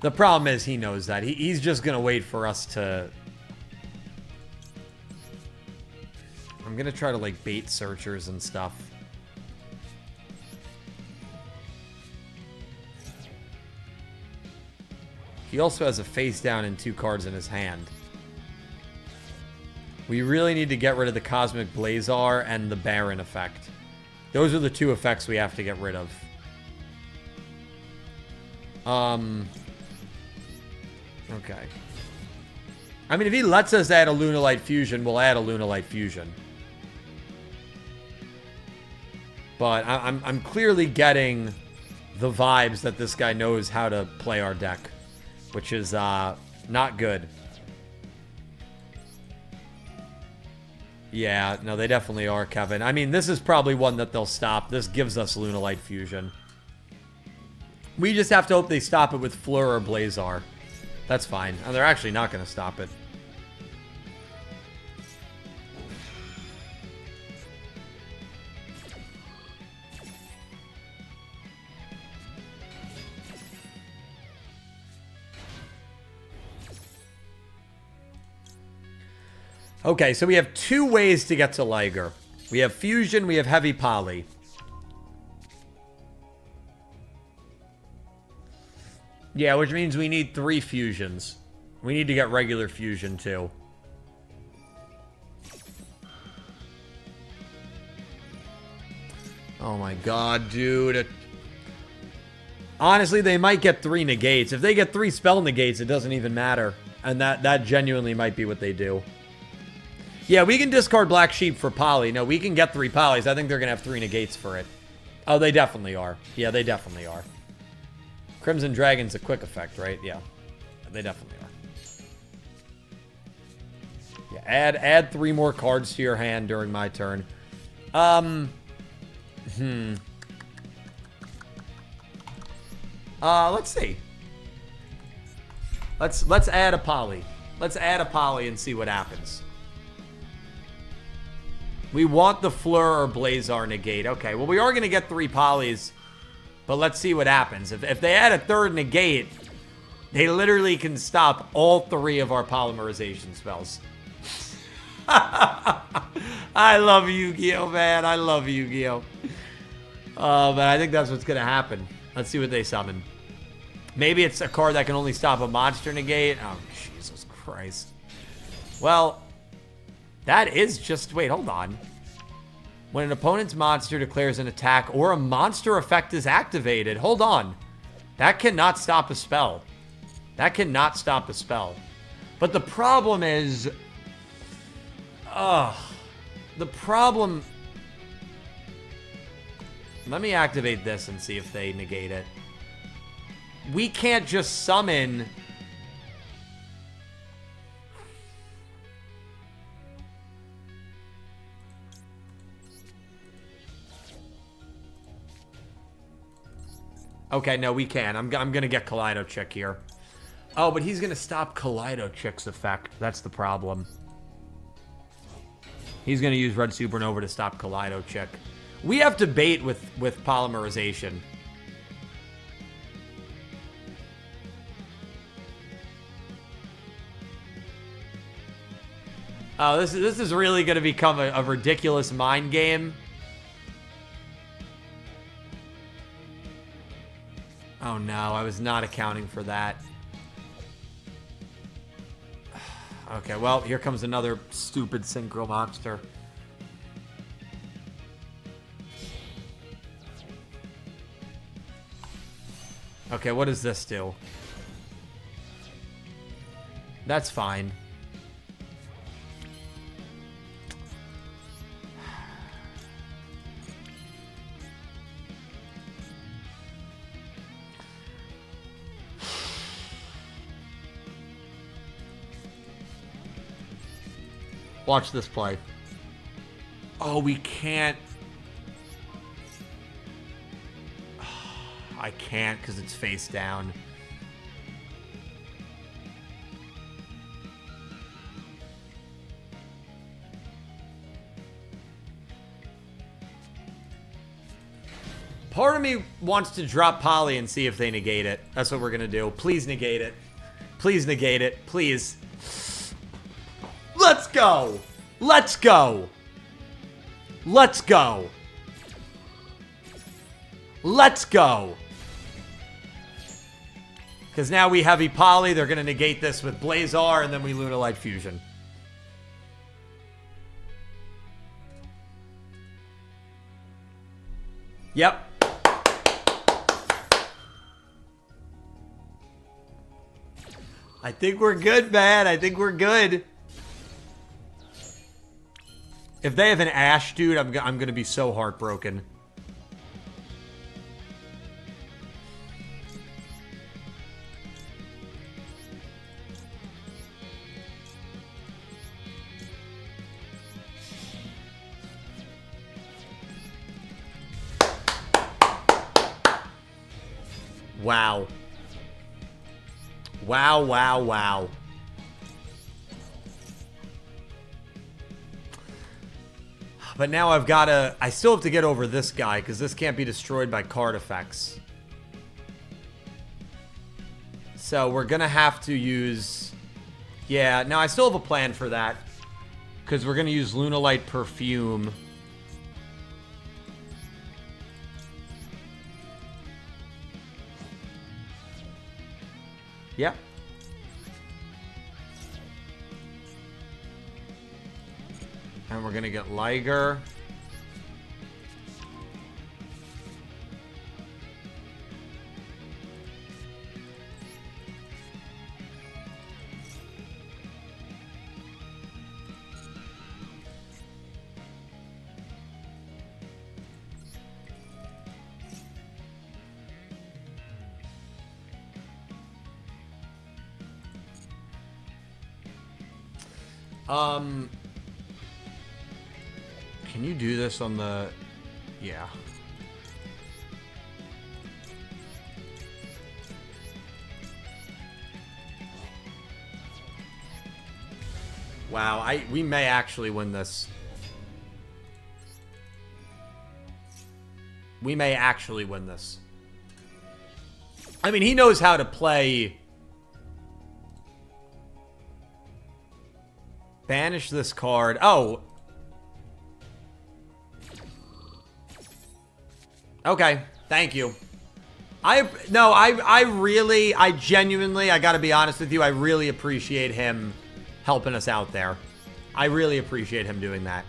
The problem is he knows that. He's just going to wait for us to... I'm going to try to, like, bait searchers and stuff. He also has a face down and 2 cards in his hand. We really need to get rid of the Cosmic Blazar and the Baron effect. Those are the 2 effects we have to get rid of. Okay. I mean, if he lets us add a Lunalight Fusion, we'll add a Lunalight Fusion. But I'm clearly getting the vibes that this guy knows how to play our deck, which is not good. Yeah, no, they definitely are, Kevin. I mean, this is probably one that they'll stop. This gives us Lunalight Fusion. We just have to hope they stop it with Fleur or Blazar. That's fine. Oh, they're actually not going to stop it. Okay, so we have 2 ways to get to Liger. We have Fusion, we have Heavy Poly. Yeah, which means we need 3 Fusions. We need to get regular Fusion, too. Oh my god, dude. Honestly, they might get 3 negates. If they get 3 spell negates, it doesn't even matter. And that genuinely might be what they do. Yeah, we can discard Black Sheep for Poly. No, we can get 3 Polys. I think they're going to have 3 negates for it. Oh, they definitely are. Yeah, they definitely are. Crimson Dragon's a quick effect, right? Yeah, they definitely are. Yeah, add 3 more cards to your hand during my turn. Let's see. Let's add a Poly. Let's add a Poly and see what happens. We want the Fleur or Blazar negate. Okay, well, we are going to get 3 Polys, but let's see what happens. If they add a 3rd negate, they literally can stop all 3 of our polymerization spells. I love Yugioh, man. I love Yugioh. But I think that's what's going to happen. Let's see what they summon. Maybe it's a card that can only stop a monster negate. Oh, Jesus Christ. Well... that is just... wait, hold on. When an opponent's monster declares an attack or a monster effect is activated... hold on. That cannot stop a spell. That cannot stop a spell. But the problem is... the problem... let me activate this and see if they negate it. We can't just summon... okay, no, we can. I'm going to get Kaleido Chick here. Oh, but he's going to stop Kaleido Chick's effect. That's the problem. He's going to use Red Supernova to stop Kaleido Chick. We have to bait with polymerization. Oh, this is really going to become a ridiculous mind game. Oh no, I was not accounting for that. Okay, well, here comes another stupid Synchro monster. Okay, what does this do? That's fine. Watch this play. Oh, we can't. I can't because it's face down. Part of me wants to drop Poly and see if they negate it. That's what we're gonna do. Please negate it. Please negate it. Please. Let's go. Let's go. Let's go. Let's go. Because now we heavy Poly. They're gonna negate this with Blazar, and then we Lunalight Fusion. Yep. I think we're good, man. I think we're good. If they have an Ash, dude, I'm going to be so heartbroken. Wow. Wow, wow, wow. But now I've got to... I still have to get over this guy, because this can't be destroyed by card effects. So we're going to have to use... Yeah, no, I still have a plan for that. Because we're going to use Lunalight Perfume. Yep. And we're going to get Liger. Can you do this on the... Yeah. Wow, we may actually win this. We may actually win this. I mean, he knows how to play... Banish this card. Oh. Okay. Thank you. I genuinely, I gotta be honest with you, I really appreciate him helping us out there. I really appreciate him doing that.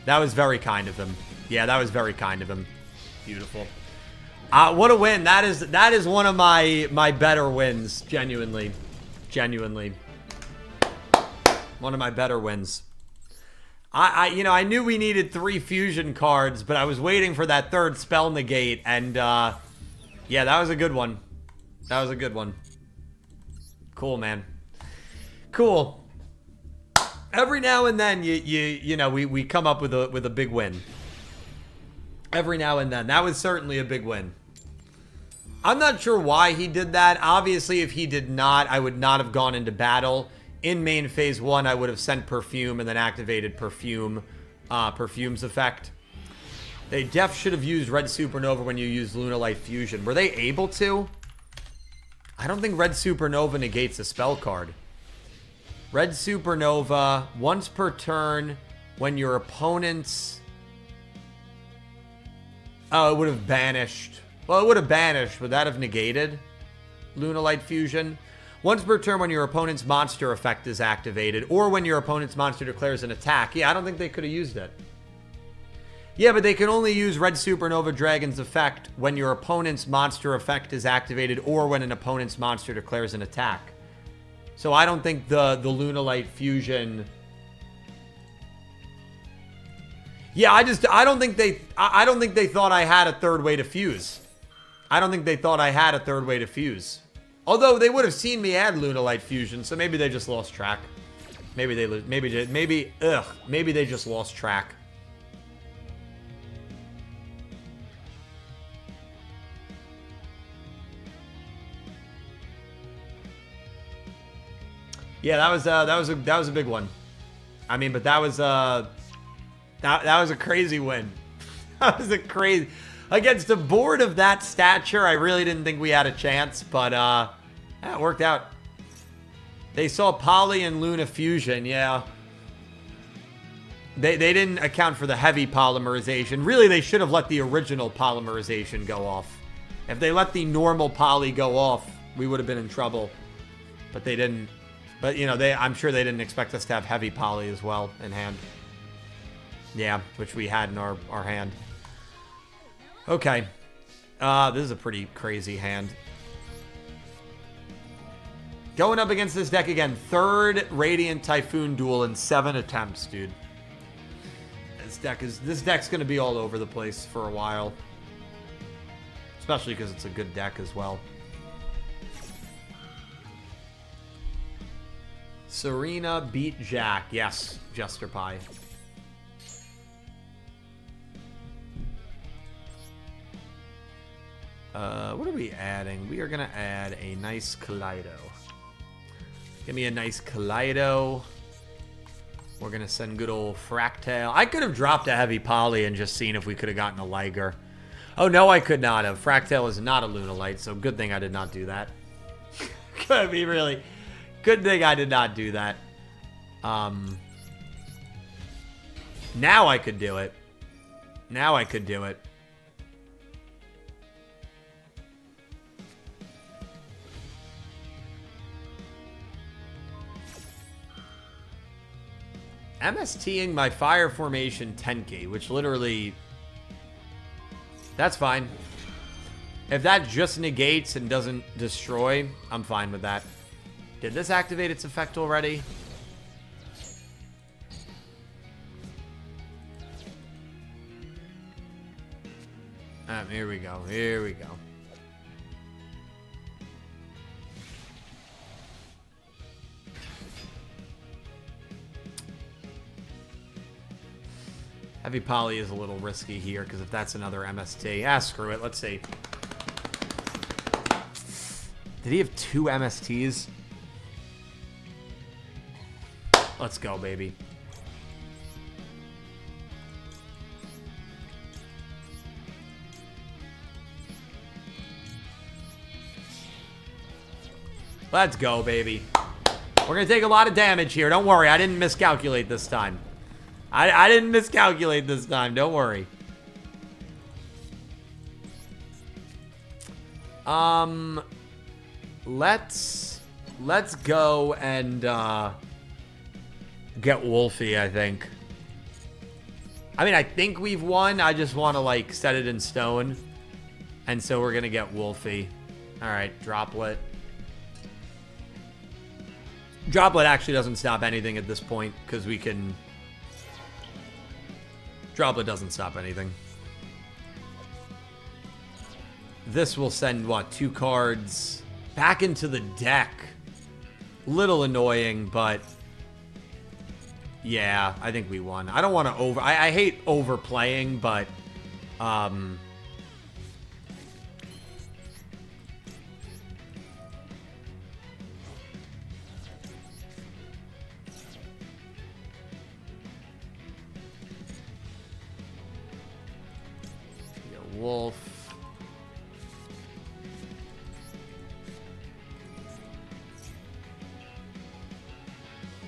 That was very kind of him. Yeah, that was very kind of him. Beautiful. What a win. That is one of my better wins, genuinely. Genuinely. One of my better wins. I knew we needed 3 fusion cards, but I was waiting for that third spell negate, and yeah, that was a good one. That was a good one. Cool, man. Cool. Every now and then, you know, we come up with a big win. Every now and then, that was certainly a big win. I'm not sure why he did that. Obviously, if he did not, I would not have gone into battle. In main phase 1, I would have sent Perfume and then activated Perfume's effect. They should have used Red Supernova when you used Lunalight Fusion. Were they able to? I don't think Red Supernova negates a spell card. Red Supernova, once per turn, when your opponent's... Oh, it would have banished. Well, it would have banished. Would that have negated Lunalight Fusion? Once per turn when your opponent's monster effect is activated, or when your opponent's monster declares an attack. Yeah, I don't think they could have used it. Yeah, but they can only use Red Supernova Dragon's effect when your opponent's monster effect is activated, or when an opponent's monster declares an attack. So I don't think the Lunalight Fusion... Yeah, I don't think they thought I had a third way to fuse. I don't think they thought I had a third way to fuse. Although they would have seen me add Lunalight Fusion, so maybe they just lost track. Maybe they just lost track. Yeah, that was a big one. I mean, but that was a crazy win. That was a crazy... Against a board of that stature, I really didn't think we had a chance, but yeah, it worked out. They saw Poly and Luna Fusion, yeah. They didn't account for the heavy polymerization. Really, they should have let the original polymerization go off. If they let the normal poly go off, we would have been in trouble. But they didn't. But, you know, I'm sure they didn't expect us to have heavy poly as well in hand. Yeah, which we had in our hand. Okay. This is a pretty crazy hand. Going up against this deck again. 3rd Radiant Typhoon duel in 7 attempts, dude. This deck's going to be all over the place for a while. Especially because it's a good deck as well. Serena beat Jack. Yes, Jester Pie. What are we adding? We are going to add a nice Kaito. Give me a nice Kaito. We're going to send good old Fractale. I could have dropped a heavy poly and just seen if we could have gotten a Liger. Oh, no, I could not have. Fractale is not a Lunalight, so good thing I did not do that. Could be really... Good thing I did not do that. Now I could do it. Now I could do it. MSTing my Fire Formation Tenki, which literally... That's fine. If that just negates and doesn't destroy, I'm fine with that. Did this activate its effect already? Here we go. Here we go. Heavy Poly is a little risky here, because if that's another MST... screw it. Let's see. Did he have 2 MSTs? Let's go, baby. Let's go, baby. We're going to take a lot of damage here. Don't worry. I didn't miscalculate this time. I didn't miscalculate this time. Don't worry. Let's go and get Wolfie, I think. I mean, I think we've won. I just want to, like, set it in stone. And so we're going to get Wolfie. All right, Droplet. Droplet actually doesn't stop anything at this point because we can... Droplet doesn't stop anything. This will send, what, 2 cards back into the deck. Little annoying, but... Yeah, I think we won. I don't want to over... I hate overplaying, but... Wolf.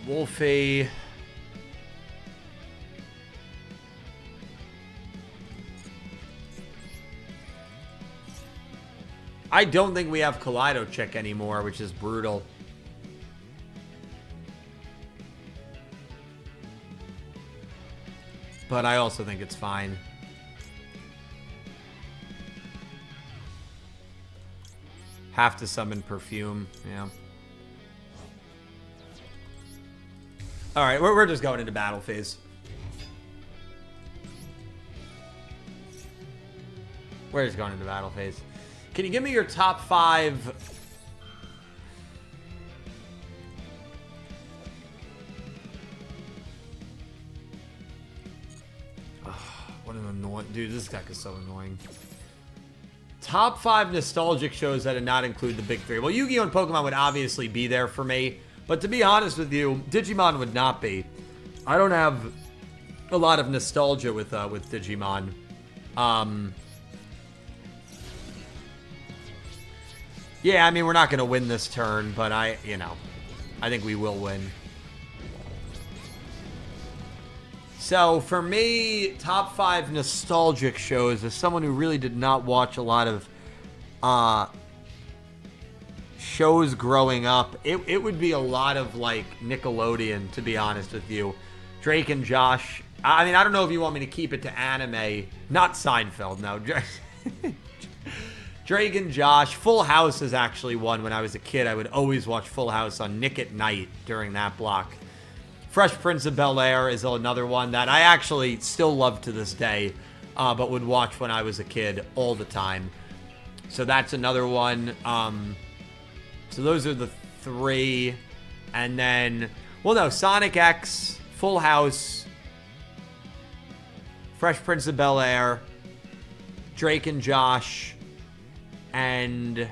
Wolfie. I don't think we have Kaleido Chick anymore, which is brutal. But I also think it's fine. Have to summon Perfume, yeah. Alright, we're just going into battle phase. We're just going into battle phase. Can you give me your top 5... What an annoying... Dude, this deck is so annoying. Top 5 nostalgic shows that did not include the big 3. Well, Yu-Gi-Oh! And Pokemon would obviously be there for me. But to be honest with you, Digimon would not be. I don't have a lot of nostalgia with Digimon. Yeah, I mean, we're not going to win this turn, but I think we will win. So, for me, top 5 nostalgic shows, as someone who really did not watch a lot of shows growing up, it would be a lot of, like, Nickelodeon, to be honest with you. Drake and Josh. I mean, I don't know if you want me to keep it to anime. Not Seinfeld, no. Drake and Josh. Full House is actually one when I was a kid. I would always watch Full House on Nick at Night during that block. Fresh Prince of Bel-Air is another one that I actually still love to this day, but would watch when I was a kid all the time. So that's another one. So those are the 3. And then, well, no, Sonic X, Full House, Fresh Prince of Bel-Air, Drake and Josh, and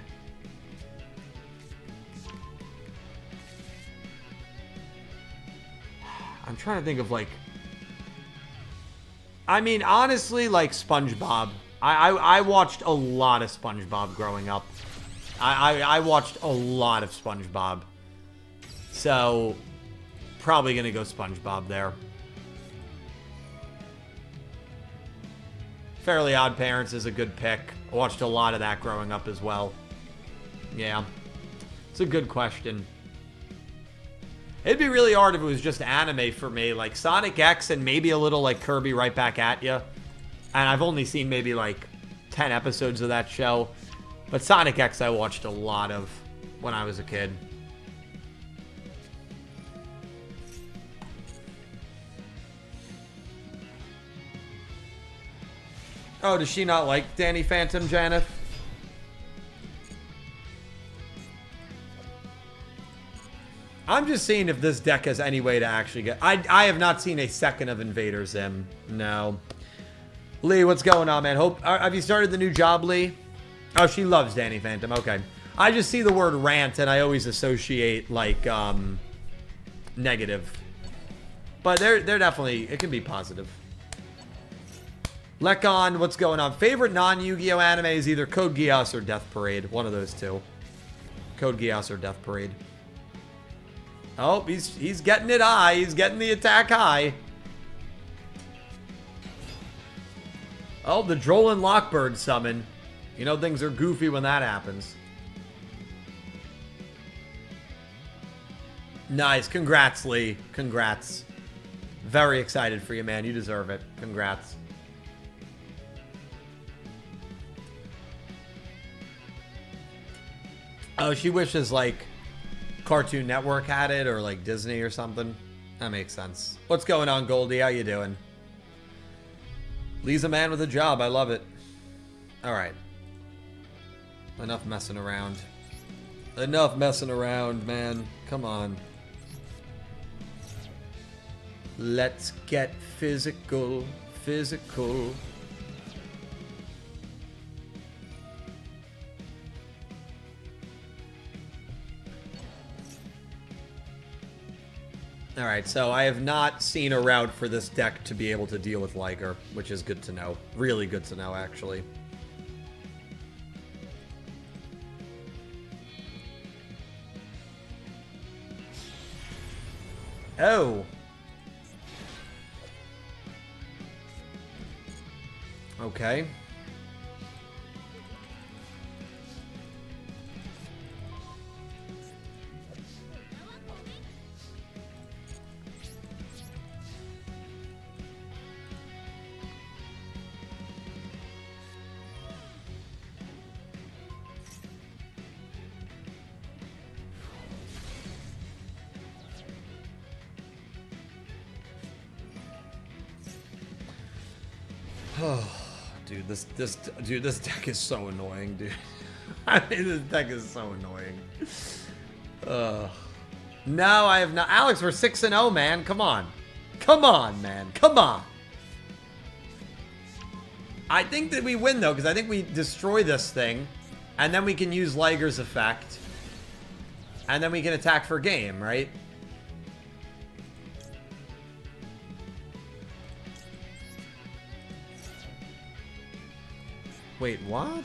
I'm trying to think of, like, I mean, honestly, like, SpongeBob. I watched a lot of SpongeBob growing up. I watched a lot of SpongeBob. So, probably going to go SpongeBob there. Fairly Odd Parents is a good pick. I watched a lot of that growing up as well. Yeah. It's a good question. It'd be really hard if it was just anime for me. Like Sonic X and maybe a little like Kirby Right Back at Ya. And I've only seen maybe like 10 episodes of that show. But Sonic X I watched a lot of when I was a kid. Oh, does she not like Danny Phantom, Janeth? I'm just seeing if this deck has any way to actually get... I have not seen a second of Invader Zim. No. Lee, what's going on, man? Have you started the new job, Lee? Oh, she loves Danny Phantom. Okay. I just see the word rant, and I always associate, like, negative. But they're definitely... It can be positive. Lekon, what's going on? Favorite non-Yu-Gi-Oh anime is either Code Geass or Death Parade. One of those two. Code Geass or Death Parade. Oh, he's getting it high. He's getting the attack high. Oh, the Droll and Lockbird summon. You know things are goofy when that happens. Nice. Congrats, Lee. Congrats. Very excited for you, man. You deserve it. Congrats. Oh, she wishes, like, Cartoon Network had it, or, like, Disney or something. That makes sense. What's going on, Goldie? How you doing? Lee's a man with a job. I love it. Alright. Enough messing around. Enough messing around, man. Come on. Let's get physical. Physical. Alright, so I have not seen a route for this deck to be able to deal with Liger, which is good to know. Really good to know, actually. Oh. Okay. Dude, this deck is so annoying, dude. I mean, this deck is so annoying. No, I have not. Alex, we're 6-0, man. Come on. Come on, man. Come on. I think that we win, though, because I think we destroy this thing, and then we can use Liger's effect, and then we can attack for game, right? Wait, what?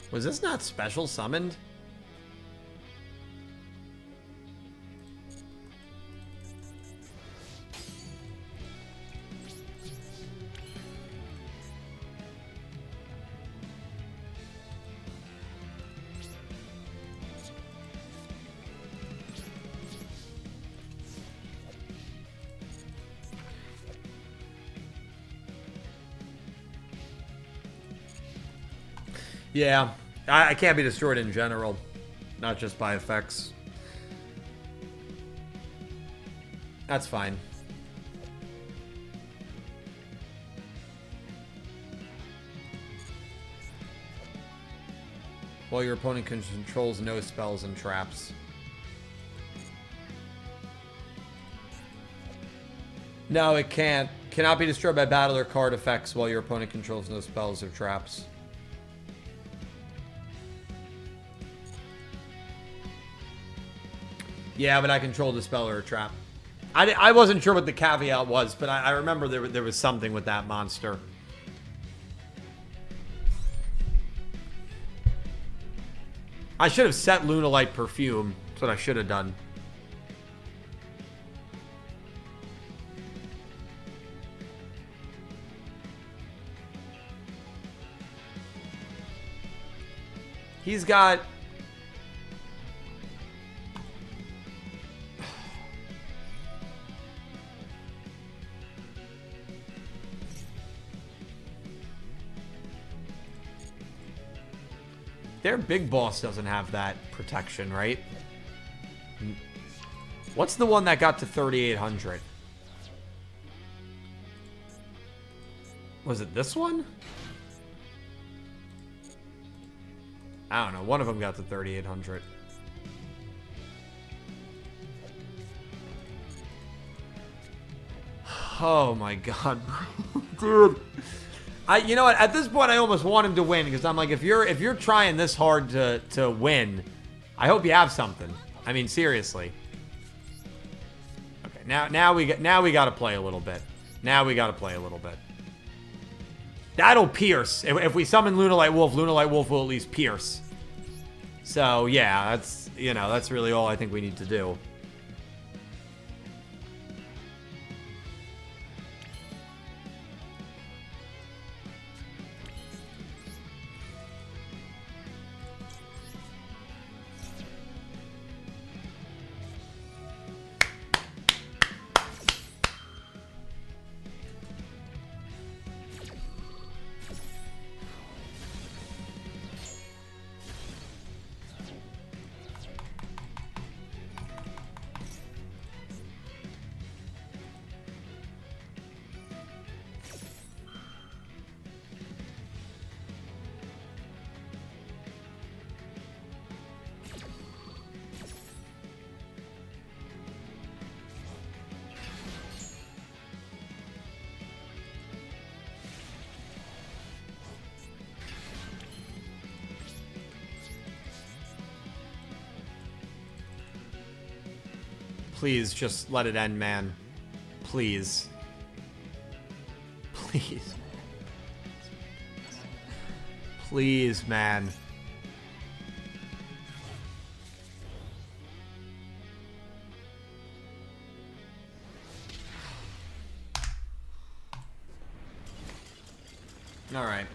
Was this not special summoned? Yeah, I can't be destroyed in general, not just by effects. That's fine. While your opponent controls no spells and traps. No, it can't. Cannot be destroyed by battle or card effects while your opponent controls no spells or traps. Yeah, but I controlled a spell or a trap. I wasn't sure what the caveat was, but I remember there was something with that monster. I should have set Lunalight Perfume. That's what I should have done. He's got... Their big boss doesn't have that protection, right? What's the one that got to 3,800? Was it this one? I don't know. One of them got to 3,800. Oh my god, dude. You know what? At this point, I almost want him to win because I'm like, if you're trying this hard to win, I hope you have something. I mean, seriously. Okay, now we got to play a little bit. Now we got to play a little bit. That'll pierce. If we summon Lunalight Wolf will at least pierce. So yeah, that's really all I think we need to do. Please, just let it end, man. Please. Please. Please, man. All right.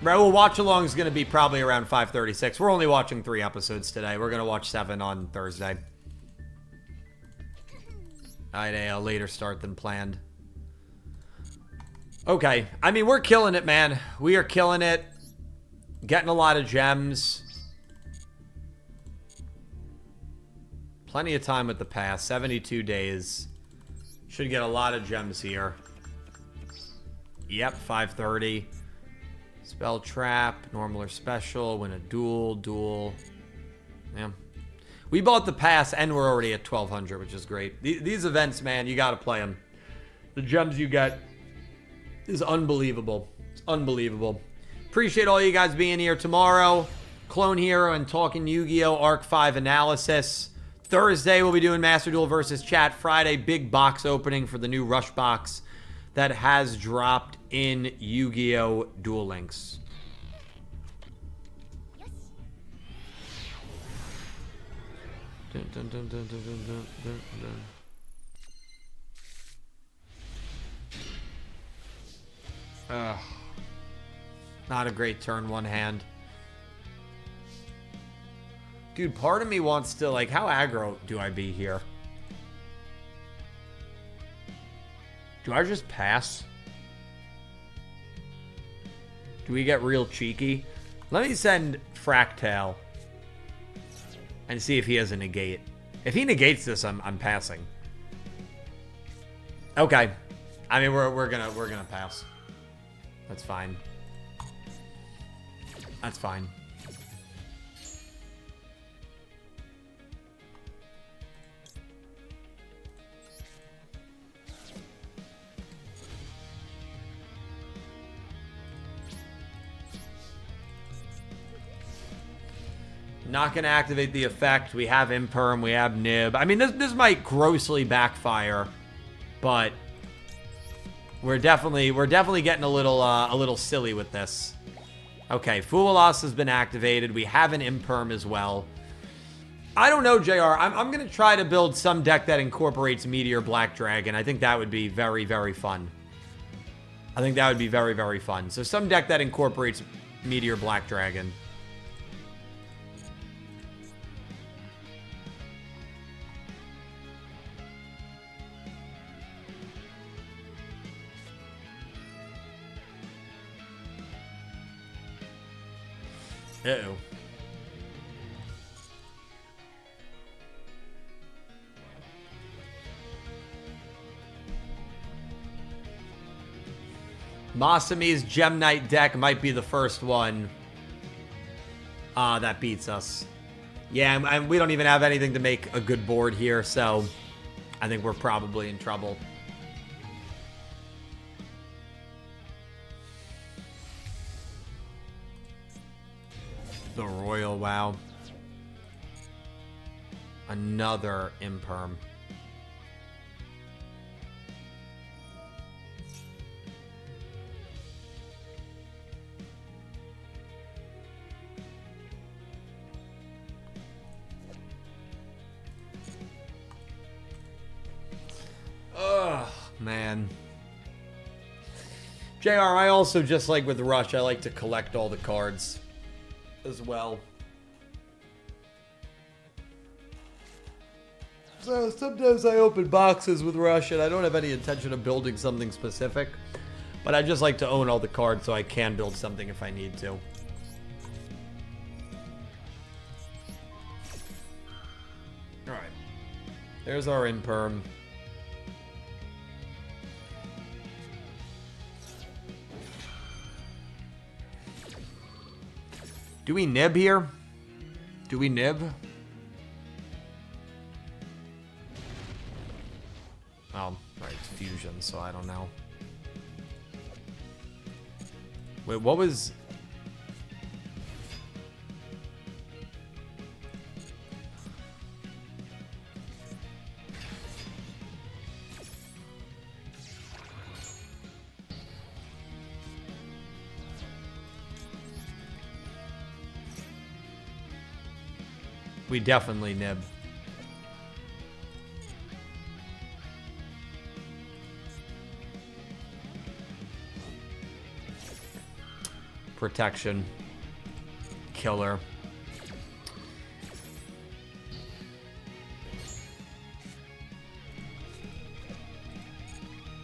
Right, well, watch along is going to be probably around 5:36. We're only watching 3 episodes today. We're going to watch 7 on Thursday. Alright, a later start than planned. Okay. I mean, we're killing it, man. We are killing it. Getting a lot of gems. Plenty of time with the pass. 72 days. Should get a lot of gems here. Yep, 530. Spell trap. Normal or special. Win a duel. Yeah. We bought the pass, and we're already at 1,200, which is great. These events, man, you got to play them. The gems you get is unbelievable. It's unbelievable. Appreciate all you guys being here tomorrow. Clone Hero and Talking Yu-Gi-Oh! Arc 5 analysis. Thursday, we'll be doing Master Duel versus Chat. Friday, big box opening for the new Rush box. that has dropped in Yu-Gi-Oh! Duel Links. Dun, dun, dun, dun, dun, dun, dun, dun, dun. Ugh. Not a great turn one hand. Dude, part of me wants to, like, how aggro do I be here? Do I just pass? Do we get real cheeky? Let me send Fractal and see if he has a negate. If he negates this, I'm passing. Okay. I mean, we're gonna pass. That's fine. That's fine. Not going to activate the effect. We have Imperm. We have Nib. I mean, this might grossly backfire, but we're definitely getting a little silly with this. Okay, Fuwalas has been activated. We have an Imperm as well. I don't know, JR. I'm going to try to build some deck that incorporates Meteor Black Dragon. I think that would be very, very fun. I think that would be very, very fun. So some deck that incorporates Meteor Black Dragon. Uh-oh. Masami's Gem Knight deck might be the first one that beats us. Yeah, and we don't even have anything to make a good board here, so I think we're probably in trouble. The Royal, wow. Another Imperm. Ugh, man. JR, I also, just like with Rush, I like to collect all the cards as well. So sometimes I open boxes with Rush and I don't have any intention of building something specific, but I just like to own all the cards so I can build something if I need to. Alright. There's our Imperm. Do we nib here? Do we nib? Oh, right, it's fusion, so I don't know. Wait, what was... We definitely nib. Protection. Killer.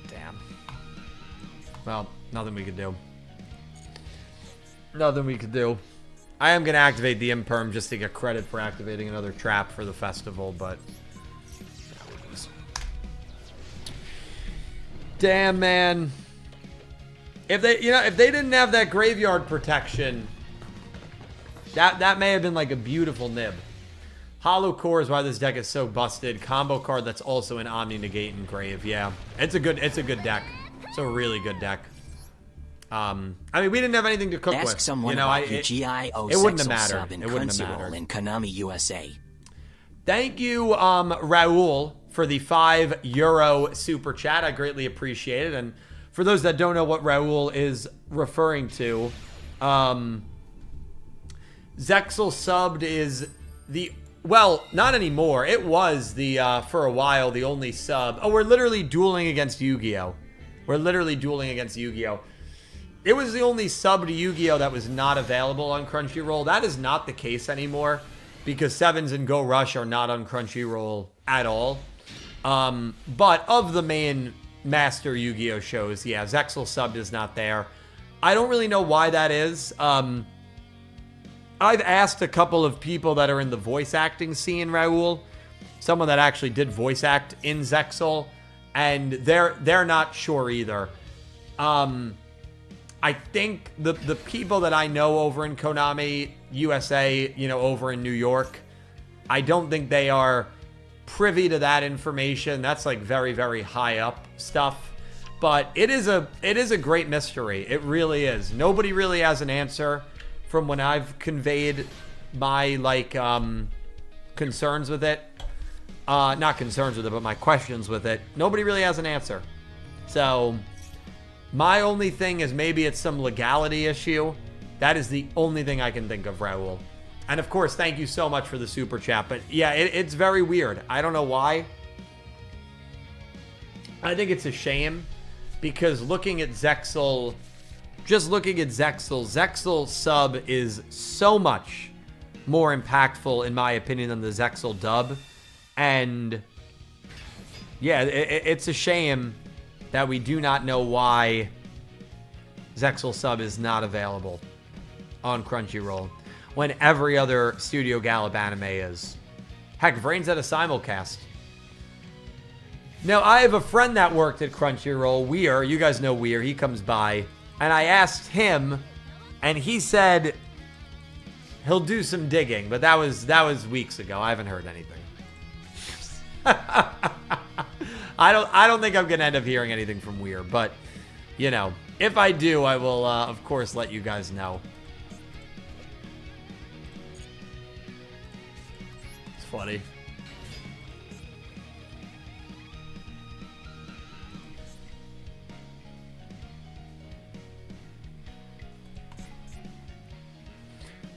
Damn. Well, nothing we could do. Nothing we could do. I am going to activate the Imperm just to get credit for activating another trap for the festival, but... Damn, man. If they didn't have that graveyard protection, that may have been like a beautiful nib. Hollow Core is why this deck is so busted. Combo card that's also an Omni Negate and Grave. Yeah, it's a good deck. It's a really good deck. I mean, we didn't have anything to cook Ask with. Someone about Yugioh it wouldn't have Zexal mattered. sub in It wouldn't have mattered. Crunchyroll in Konami USA. Thank you, Raul, for the €5 super chat. I greatly appreciate it. And For those that don't know what Raul is referring to, Zexal subbed is the... Well, not anymore. It was the, for a while, the only sub. Oh, we're literally dueling against Yugioh. We're literally dueling against Yugioh. It was the only sub to Yugioh that was not available on Crunchyroll. That is not the case anymore because Sevens and Go Rush are not on Crunchyroll at all. But of the main Master Yu-Gi-Oh shows, yeah, Zexal subbed is not there. I don't really know why that is. I've asked a couple of people that are in the voice acting scene, Raul, someone that actually did voice act in Zexal, and they're not sure either. I think the people that I know over in Konami USA, you know, over in New York, I don't think they are privy to that information. That's like very, very high up stuff. But it is a great mystery. It really is. Nobody really has an answer from when I've conveyed my like concerns with it. Not concerns with it, but my questions with it. Nobody really has an answer. So my only thing is maybe it's some legality issue. That is the only thing I can think of, Raul. And of course, thank you so much for the super chat. But yeah, it's very weird. I don't know why. I think it's a shame because looking at Zexal, just looking at Zexal sub is so much more impactful, in my opinion, than the Zexal dub. And yeah, it's a shame that we do not know why Zexal sub is not available on Crunchyroll when every other Studio Gallop anime is. Heck, VRAINS had a simulcast. Now, I have a friend that worked at Crunchyroll, Weir. You guys know Weir. He comes by. And I asked him, and he said he'll do some digging. But that was weeks ago. I haven't heard anything. I don't think I'm going to end up hearing anything from Weir. But, you know, if I do, I will, of course, let you guys know. It's funny.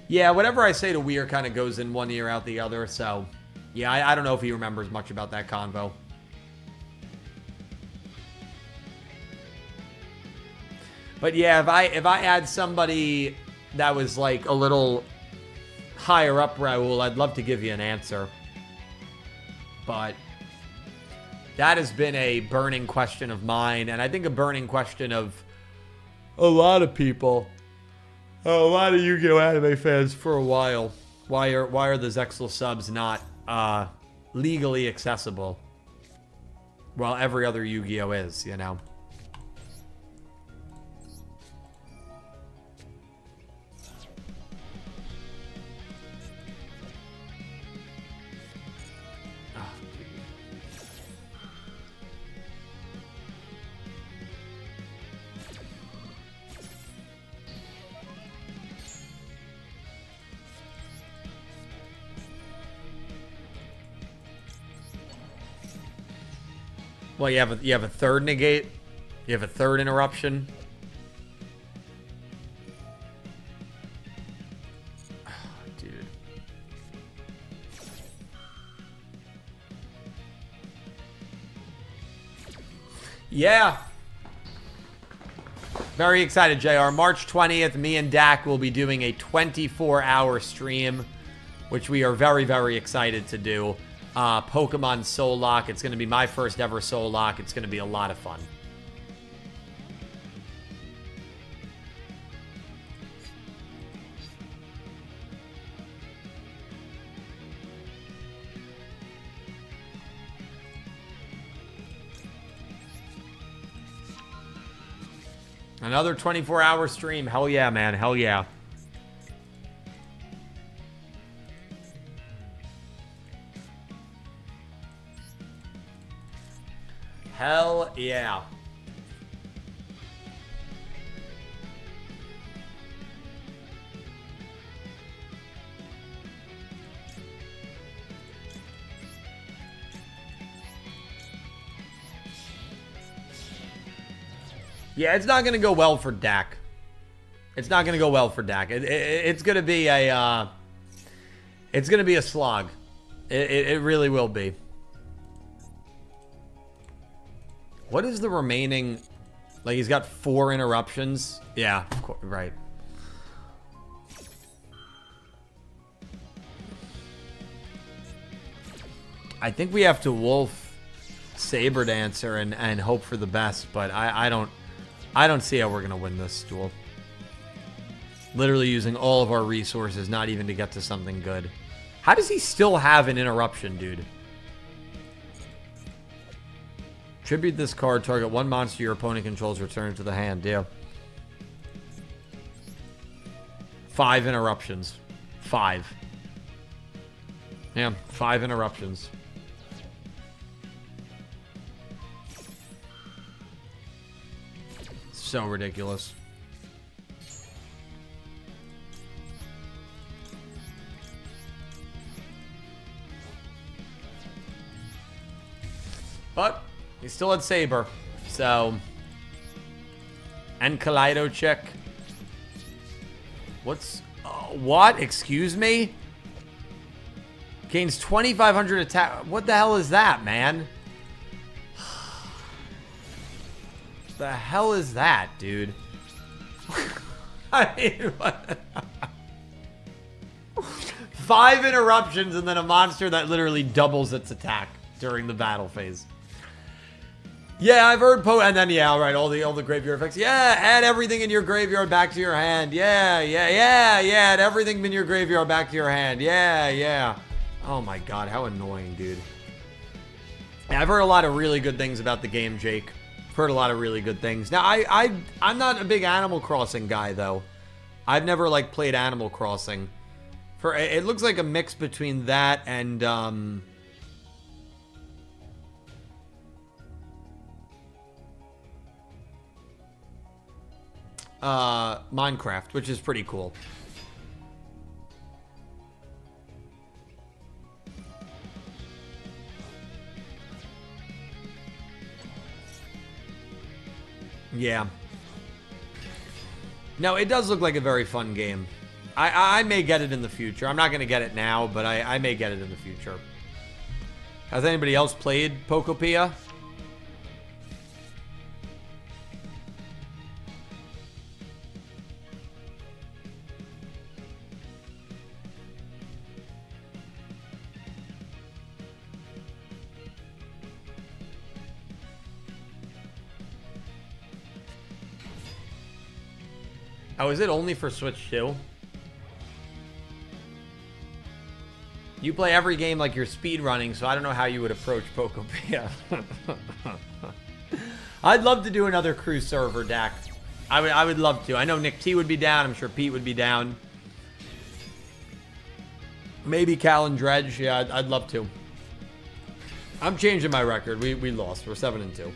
Yeah, whatever I say to Weir kind of goes in one ear out the other, so yeah, I don't know if he remembers much about that convo. But yeah, if I had somebody that was like a little higher up, Raul, I'd love to give you an answer. But that has been a burning question of mine, and I think a burning question of a lot of people. A lot of Yu-Gi-Oh! Anime fans for a while. Why are the Zexal subs not legally accessible? While every other Yu-Gi-Oh! Is, you know? Well, you have a third negate. You have a third interruption. Oh, dude. Yeah. Very excited, JR. March 20th, me and Dak will be doing a 24-hour stream, which we are very, very excited to do. Pokemon Soul Lock. It's going to be my first ever Soul Lock. It's going to be a lot of fun. Another 24-hour stream. Hell yeah, man. Hell yeah. Hell yeah. Yeah, it's not going to go well for Dak. It's not going to go well for Dak. It's going to be a it's going to be a slog. It really will be. What is the remaining? Like, he's got 4 interruptions. Yeah, of course, right. I think we have to Wolf Saber Dancer and hope for the best, but I don't see how we're gonna win this duel. Literally using all of our resources, not even to get to something good. How does he still have an interruption, dude? Tribute this card, target 1 monster your opponent controls, return it to the hand. Yeah. 5 interruptions. 5. Yeah, 5 interruptions. So ridiculous. But he still had Saber, so. And Kaleido check. What's what? Excuse me? Gains 2,500 attack. What the hell is that, man? The hell is that, dude? I mean, what? 5 interruptions and then a monster that literally doubles its attack during the battle phase. Yeah, I've heard and then yeah, right, all the graveyard effects. Yeah, add everything in your graveyard back to your hand. Yeah, add everything in your graveyard back to your hand. Yeah. Oh my god, how annoying, dude. Yeah, I've heard a lot of really good things about the game, Jake. I've heard a lot of really good things. Now, I'm not a big Animal Crossing guy, though. I've never, like, played Animal Crossing. It looks like a mix between that and, Minecraft, which is pretty cool. Yeah. No, it does look like a very fun game. I may get it in the future. I'm not going to get it now, but I may get it in the future. Has anybody else played Pokopia? Oh, is it only for Switch 2? You play every game like you're speedrunning, so I don't know how you would approach Pokopia. I'd love to do another crew server, Dak. I would love to. I know Nick T would be down. I'm sure Pete would be down. Maybe Cal and Dredge. Yeah, I'd love to. I'm changing my record. We lost. We're 7-2.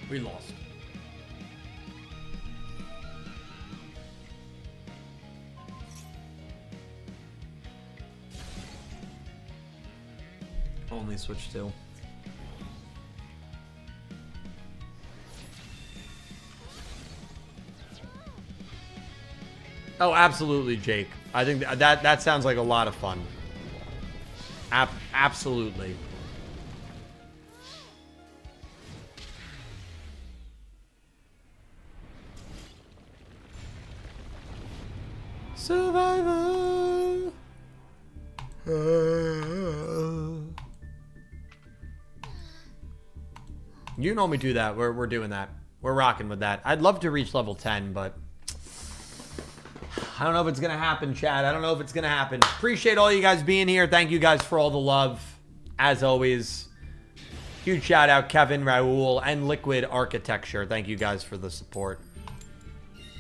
We lost. Only Switch 2. Oh, absolutely, Jake. I think that sounds like a lot of fun. Absolutely. Survivor. You normally do that. We're doing that. We're rocking with that. I'd love to reach level 10, but I don't know if it's going to happen, Chad. I don't know if it's going to happen. Appreciate all you guys being here. Thank you guys for all the love. As always, huge shout out Kevin, Raul, and Liquid Architecture. Thank you guys for the support.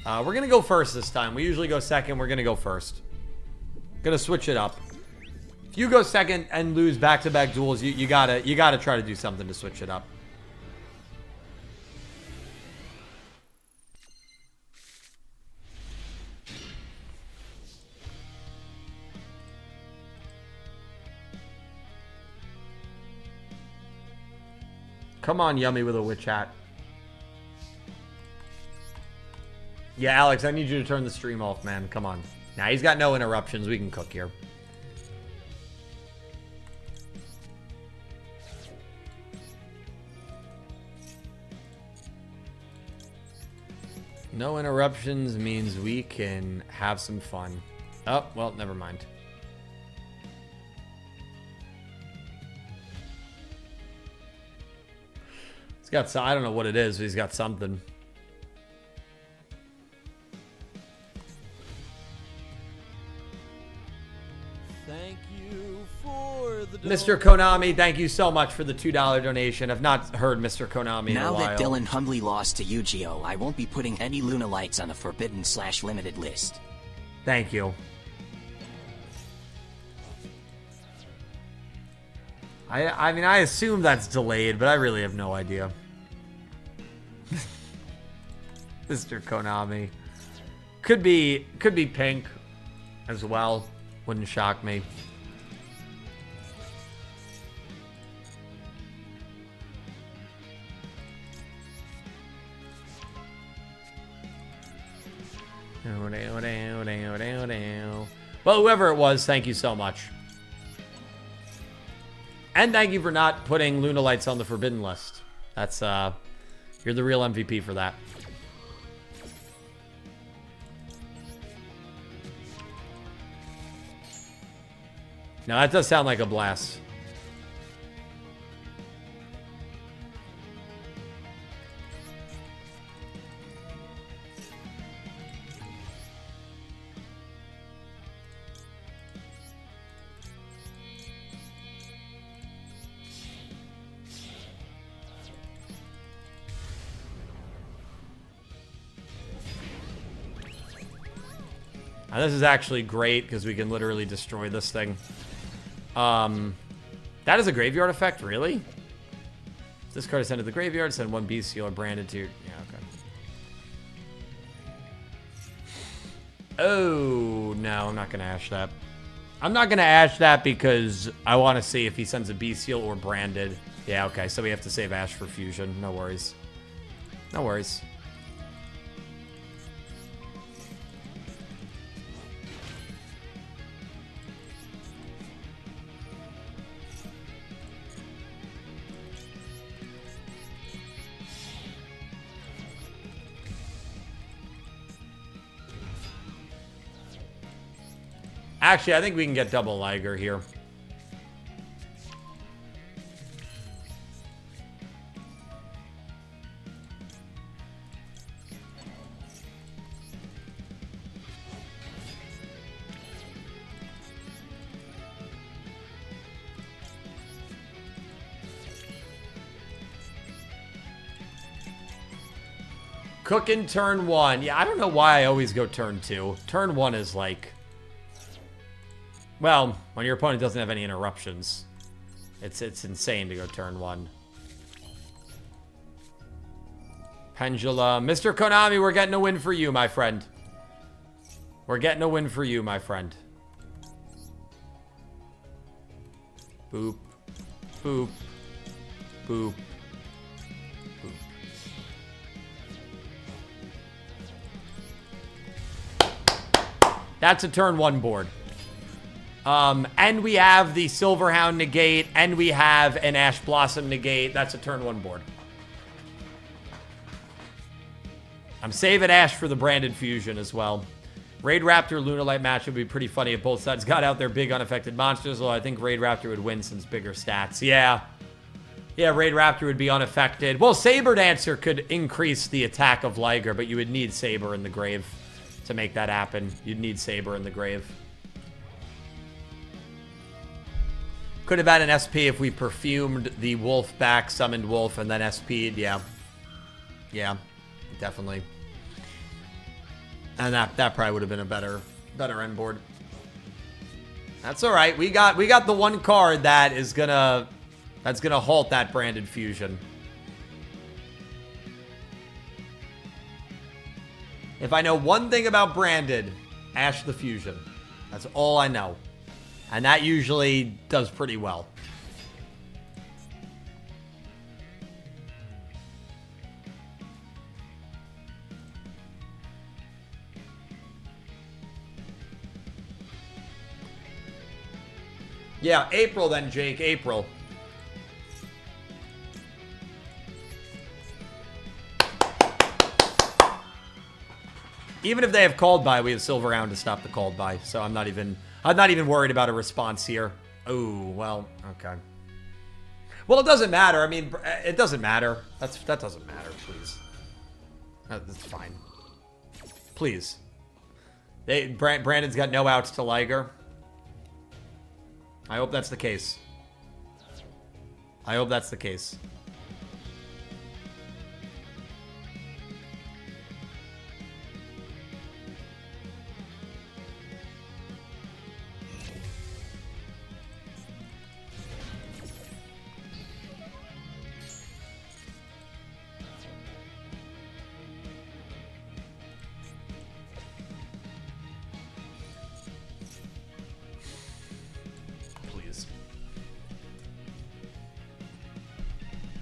We're going to go first this time. We usually go second. We're going to go first. Going to switch it up. If you go second and lose back-to-back duels, you gotta try to do something to switch it up. Come on, Yummy with a witch hat. Yeah, Alex, I need you to turn the stream off, man. Come on. Nah, he's got no interruptions. We can cook here. No interruptions means we can have some fun. Oh, well, never mind. He's got some, I don't know what it is, but he's got something. Thank you for the Mr. Konami, thank you so much for the $2 donation. I've not heard Mr. Konami in a Now while. that Dylan humbly lost to Yugioh, I won't be putting any Lunalights on the forbidden/limited list. Thank you. I mean, I assume that's delayed, but I really have no idea. Mr. Konami. Could be pink as well. Wouldn't shock me. Well, whoever it was, thank you so much. And thank you for not putting Lunalights on the forbidden list. That's, you're the real MVP for that. No, that does sound like a blast. Now, this is actually great because we can literally destroy this thing. That is a graveyard effect, really? If this card is sent to the graveyard, send one bestial or branded to your... Yeah, okay. Oh, no, I'm not going to ash that. I'm not going to ash that because I want to see if he sends a bestial or branded. Yeah, okay, so we have to save ash for fusion. No worries. No worries. Actually, I think we can get double Liger here. Cook in turn 1. Yeah, I don't know why I always go turn 2. Turn 1 is like... Well, when your opponent doesn't have any interruptions, it's insane to go turn 1. Pendulum. Mr. Konami, we're getting a win for you, my friend. We're getting a win for you, my friend. Boop. Boop. Boop. Boop. That's a turn 1 board. And we have the Silverhound negate, and we have an Ash Blossom negate. That's a turn 1 board. I'm saving Ash for the branded fusion as well. Raid Raptor Lunalight match would be pretty funny if both sides got out their big unaffected monsters, although I think Raid Raptor would win since bigger stats. Yeah. Yeah, Raid Raptor would be unaffected. Well, Saber Dancer could increase the attack of Liger, but you would need Saber in the grave to make that happen. You'd need Saber in the grave. Could have had an SP if we perfumed the wolf back, summoned wolf, and then SP'd. Yeah. Yeah, definitely. And that probably would have been a better end board. That's all right. We got the one card that's gonna halt that branded fusion. If I know one thing about branded, Ash the Fusion. That's all I know. And that usually does pretty well. Yeah, April then, Jake. April. Even if they have called by, we have Silver Round to stop the called by. So I'm not even worried about a response here. Oh, well, okay. Well, it doesn't matter. I mean, it doesn't matter. That doesn't matter, please. That's fine. Please. Brandon's got no outs to Liger. I hope that's the case. I hope that's the case.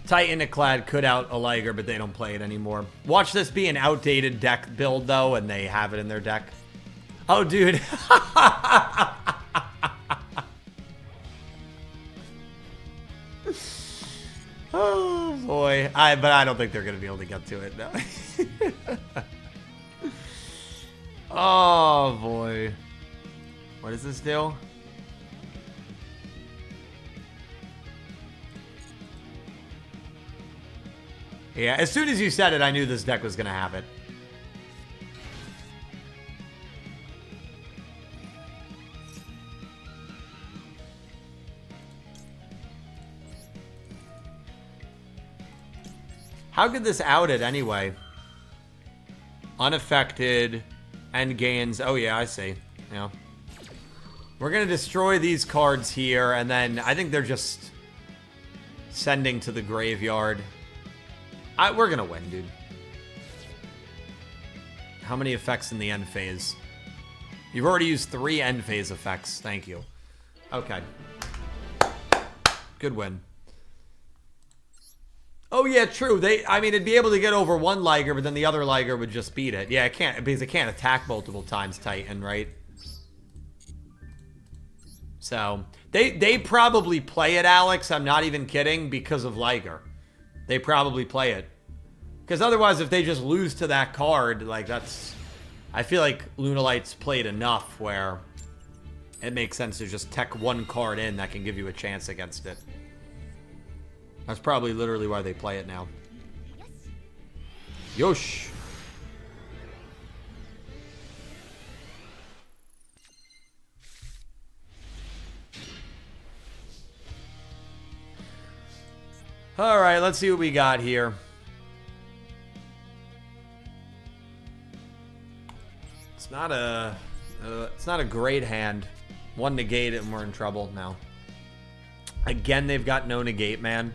Titaniclad could out a Liger, but they don't play it anymore. Watch this be an outdated deck build, though, and they have it in their deck. Oh, dude. Oh, boy. But I don't think they're going to be able to get to it. No. Oh, boy. What does this do? Yeah, as soon as you said it, I knew this deck was going to have it. How could this out it anyway? Unaffected, end gains. Oh, yeah, I see. Yeah. We're going to destroy these cards here, and then I think they're just sending to the graveyard. We're going to win, dude. How many effects in the end phase? You've already used 3 end phase effects. Thank you. Okay. Good win. Oh, yeah, true. I mean, it'd be able to get over one Liger, but then the other Liger would just beat it. Yeah, it can't, because it can't attack multiple times, Titan, right? So, they probably play it, Alex. I'm not even kidding, because of Liger. They probably play it. Because otherwise, if they just lose to that card, like, that's... I feel like Lunalights played enough where it makes sense to just tech one card in that can give you a chance against it. That's probably literally why they play it now. Yosh! Alright, let's see what we got here. It's not a great hand. One negate and we're in trouble now. Again, they've got no negate, man.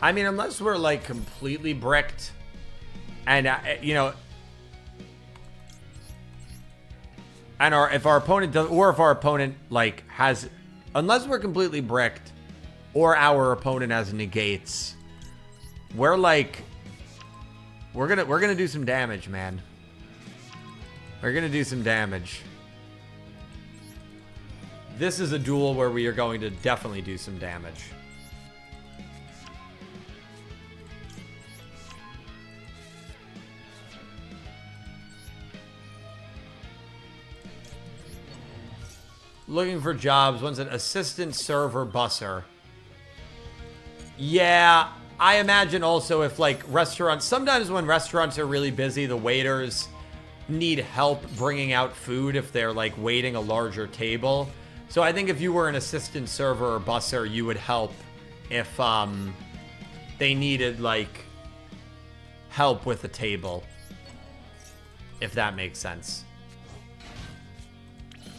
I mean, unless we're, like, completely bricked, and, you know, and if our opponent does, or if our opponent, like, has, unless we're completely bricked, or our opponent has negates, we're, like, we're gonna do some damage, man. We're gonna do some damage. This is a duel where we are going to definitely do some damage. Looking for jobs. One's an assistant server busser. Yeah, I imagine also if like restaurants, sometimes when restaurants are really busy, the waiters need help bringing out food if they're like waiting a larger table. So I think if you were an assistant server or busser, you would help if they needed like help with the table. If that makes sense.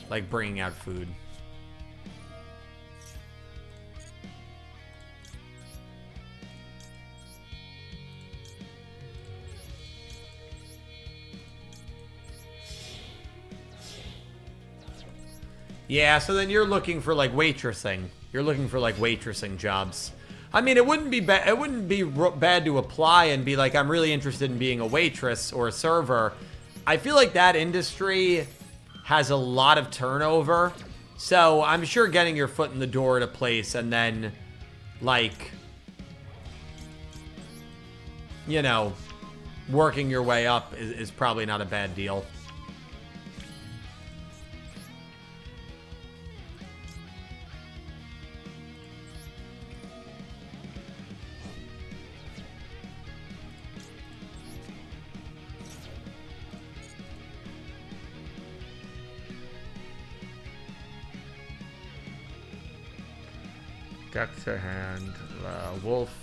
Like bringing out food. Yeah, so then you're looking for like waitressing. You're looking for like waitressing jobs. I mean, it wouldn't be bad. It wouldn't be bad to apply and be like, I'm really interested in being a waitress or a server. I feel like that industry has a lot of turnover. So I'm sure getting your foot in the door at a place and then, like, you know, working your way up is probably not a bad deal. Deck to hand, wolf.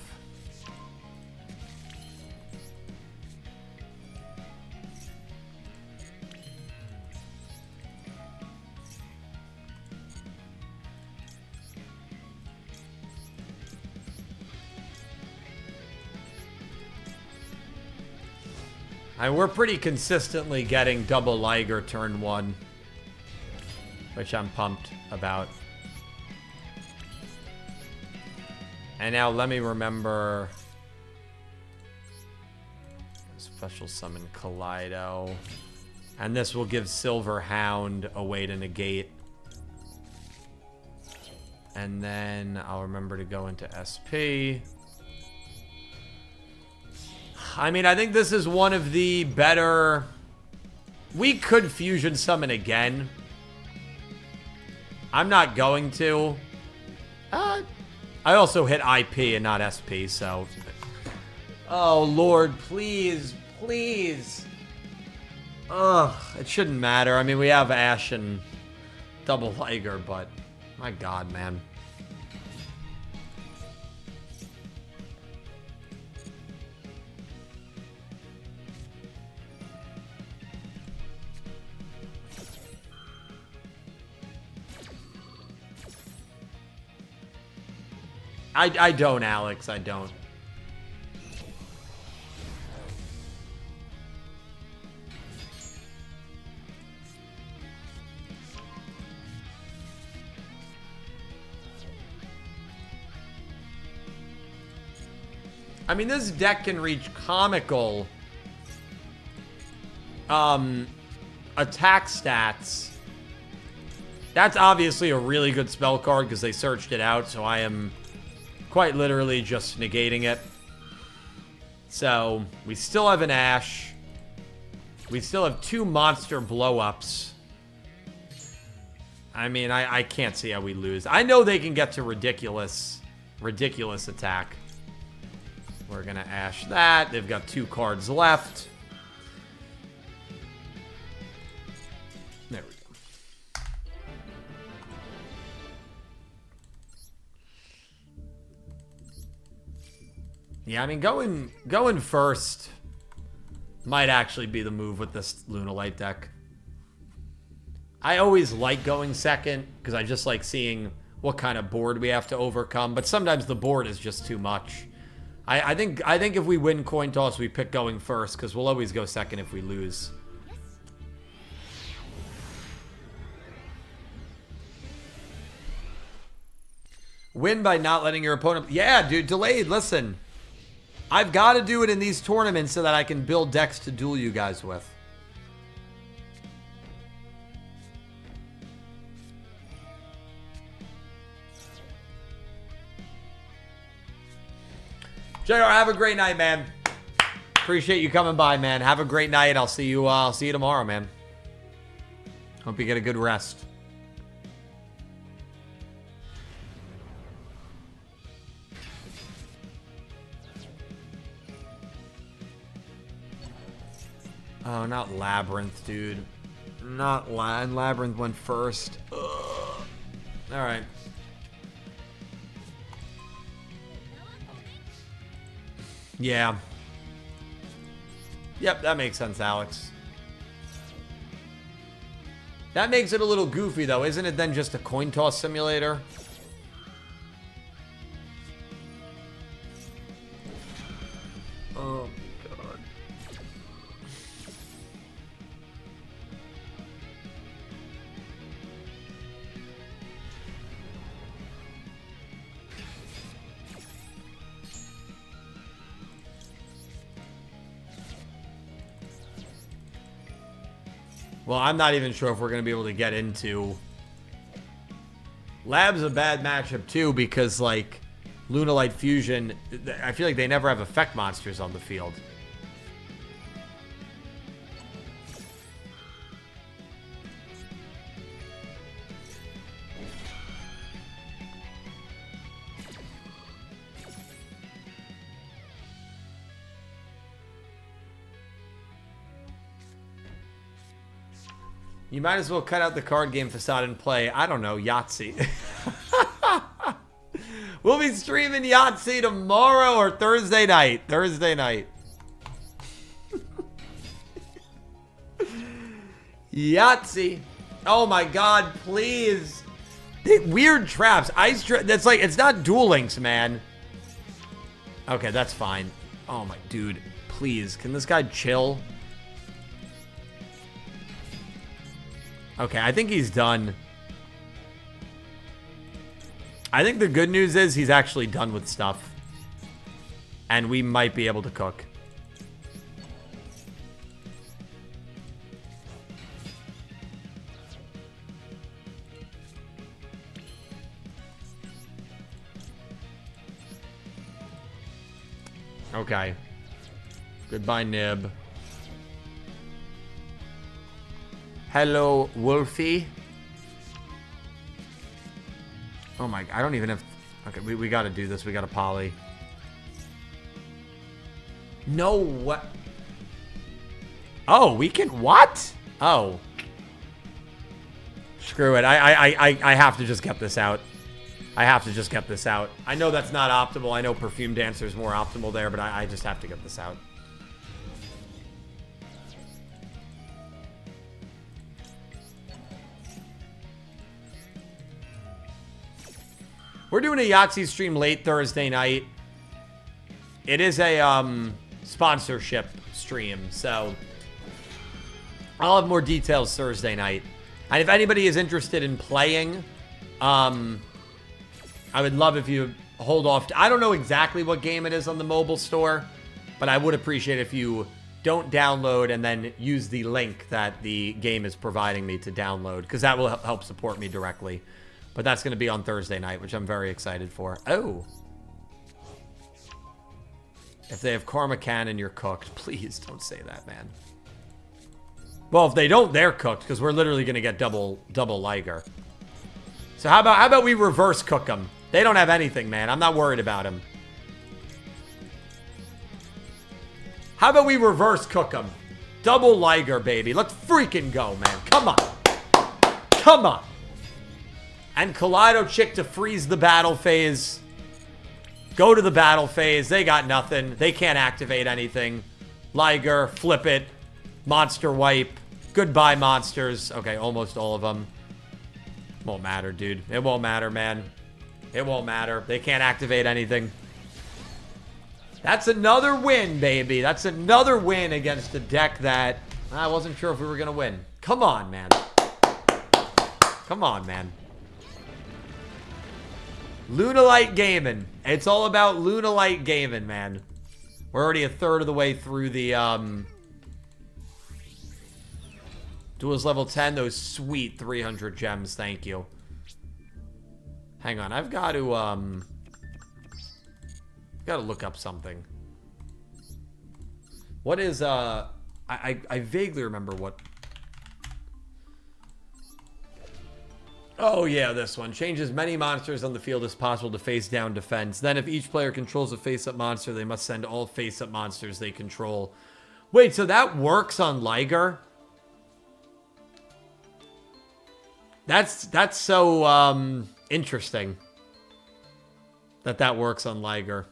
And we're pretty consistently getting double Liger turn 1, which I'm pumped about. And now let me remember. Special summon Kaleido. And this will give Silver Hound a way to negate. And then I'll remember to go into SP. I mean, I think this is one of the better... We could fusion summon again. I'm not going to. I also hit IP and not SP, so... Oh, Lord, please, please. Ugh, it shouldn't matter. I mean, we have Ash and double Liger, but... My God, man. I don't, Alex. I don't. I mean, this deck can reach comical attack stats. That's obviously a really good spell card because they searched it out, so I am quite literally just negating it. So, we still have an Ash. We still have 2 monster blow-ups. I mean, I can't see how we lose. I know they can get to ridiculous attack. We're gonna Ash that. They've got 2 cards left. There we go. Yeah, I mean, going first might actually be the move with this Lunalight deck. I always like going second because I just like seeing what kind of board we have to overcome. But sometimes the board is just too much. I think if we win coin toss, we pick going first because we'll always go second if we lose. Win by not letting your opponent... Yeah, dude, delayed. Listen, I've got to do it in these tournaments so that I can build decks to duel you guys with. JR, have a great night, man. Appreciate you coming by, man. Have a great night. I'll see you tomorrow, man. Hope you get a good rest. Oh, not Labyrinth, dude. Not Labyrinth went first. Ugh. All right. Yeah. Yep, that makes sense, Alex. That makes it a little goofy, though. Isn't it then just a coin toss simulator? Oh, God. Well, I'm not even sure if we're going to be able to get into... Lab's a bad matchup, too, because, like, Lunalight Fusion, I feel like they never have effect monsters on the field. You might as well cut out the card game facade and play, I don't know, Yahtzee. We'll be streaming Yahtzee tomorrow or Thursday night. Thursday night. Yahtzee. Oh my God, please. Weird traps. Ice trap. That's like, it's not Duel Links, man. Okay, that's fine. Oh my dude. Please, can this guy chill? Okay, I think he's done. I think the good news is he's actually done with stuff. And we might be able to cook. Okay. Goodbye, Nib. Hello, Wolfie. Oh my, I don't even have... Okay, we got to do this. We got to poly. No, what? Oh, we can... What? Oh. Screw it. I have to just get this out. I have to just get this out. I know that's not optimal. I know Perfume Dancer is more optimal there, but I just have to get this out. We're doing a Yahtzee stream late Thursday night. It is a sponsorship stream, so I'll have more details Thursday night. And if anybody is interested in playing, I would love if you hold off. I don't know exactly what game it is on the mobile store, but I would appreciate if you don't download and then use the link that the game is providing me to download, because that will help support me directly. But that's going to be on Thursday night, which I'm very excited for. Oh. If they have Karma Cannon, you're cooked. Please don't say that, man. Well, if they don't, they're cooked, because we're literally going to get double Liger. So how about we reverse cook them? They don't have anything, man. I'm not worried about them. How about we reverse cook them? Double Liger, baby. Let's freaking go, man. Come on. Come on. And Kaleido Chick to freeze the battle phase. Go to the battle phase. They got nothing. They can't activate anything. Liger, flip it. Monster wipe. Goodbye, monsters. Okay, almost all of them. Won't matter, dude. It won't matter, man. It won't matter. They can't activate anything. That's another win, baby. That's another win against a deck that I wasn't sure if we were going to win. Come on, man. Come on, man. Lunalight gaming. It's all about Lunalight gaming, man. We're already a third of the way through the Duelist level 10. Those sweet 300 gems. Thank you. Hang on. I've got to look up something. What is I vaguely remember what. Oh, yeah, this one. Changes many monsters on the field as possible to face-down defense. Then if each player controls a face-up monster, they must send all face-up monsters they control. Wait, so that works on Liger? That's so, interesting. That works on Liger.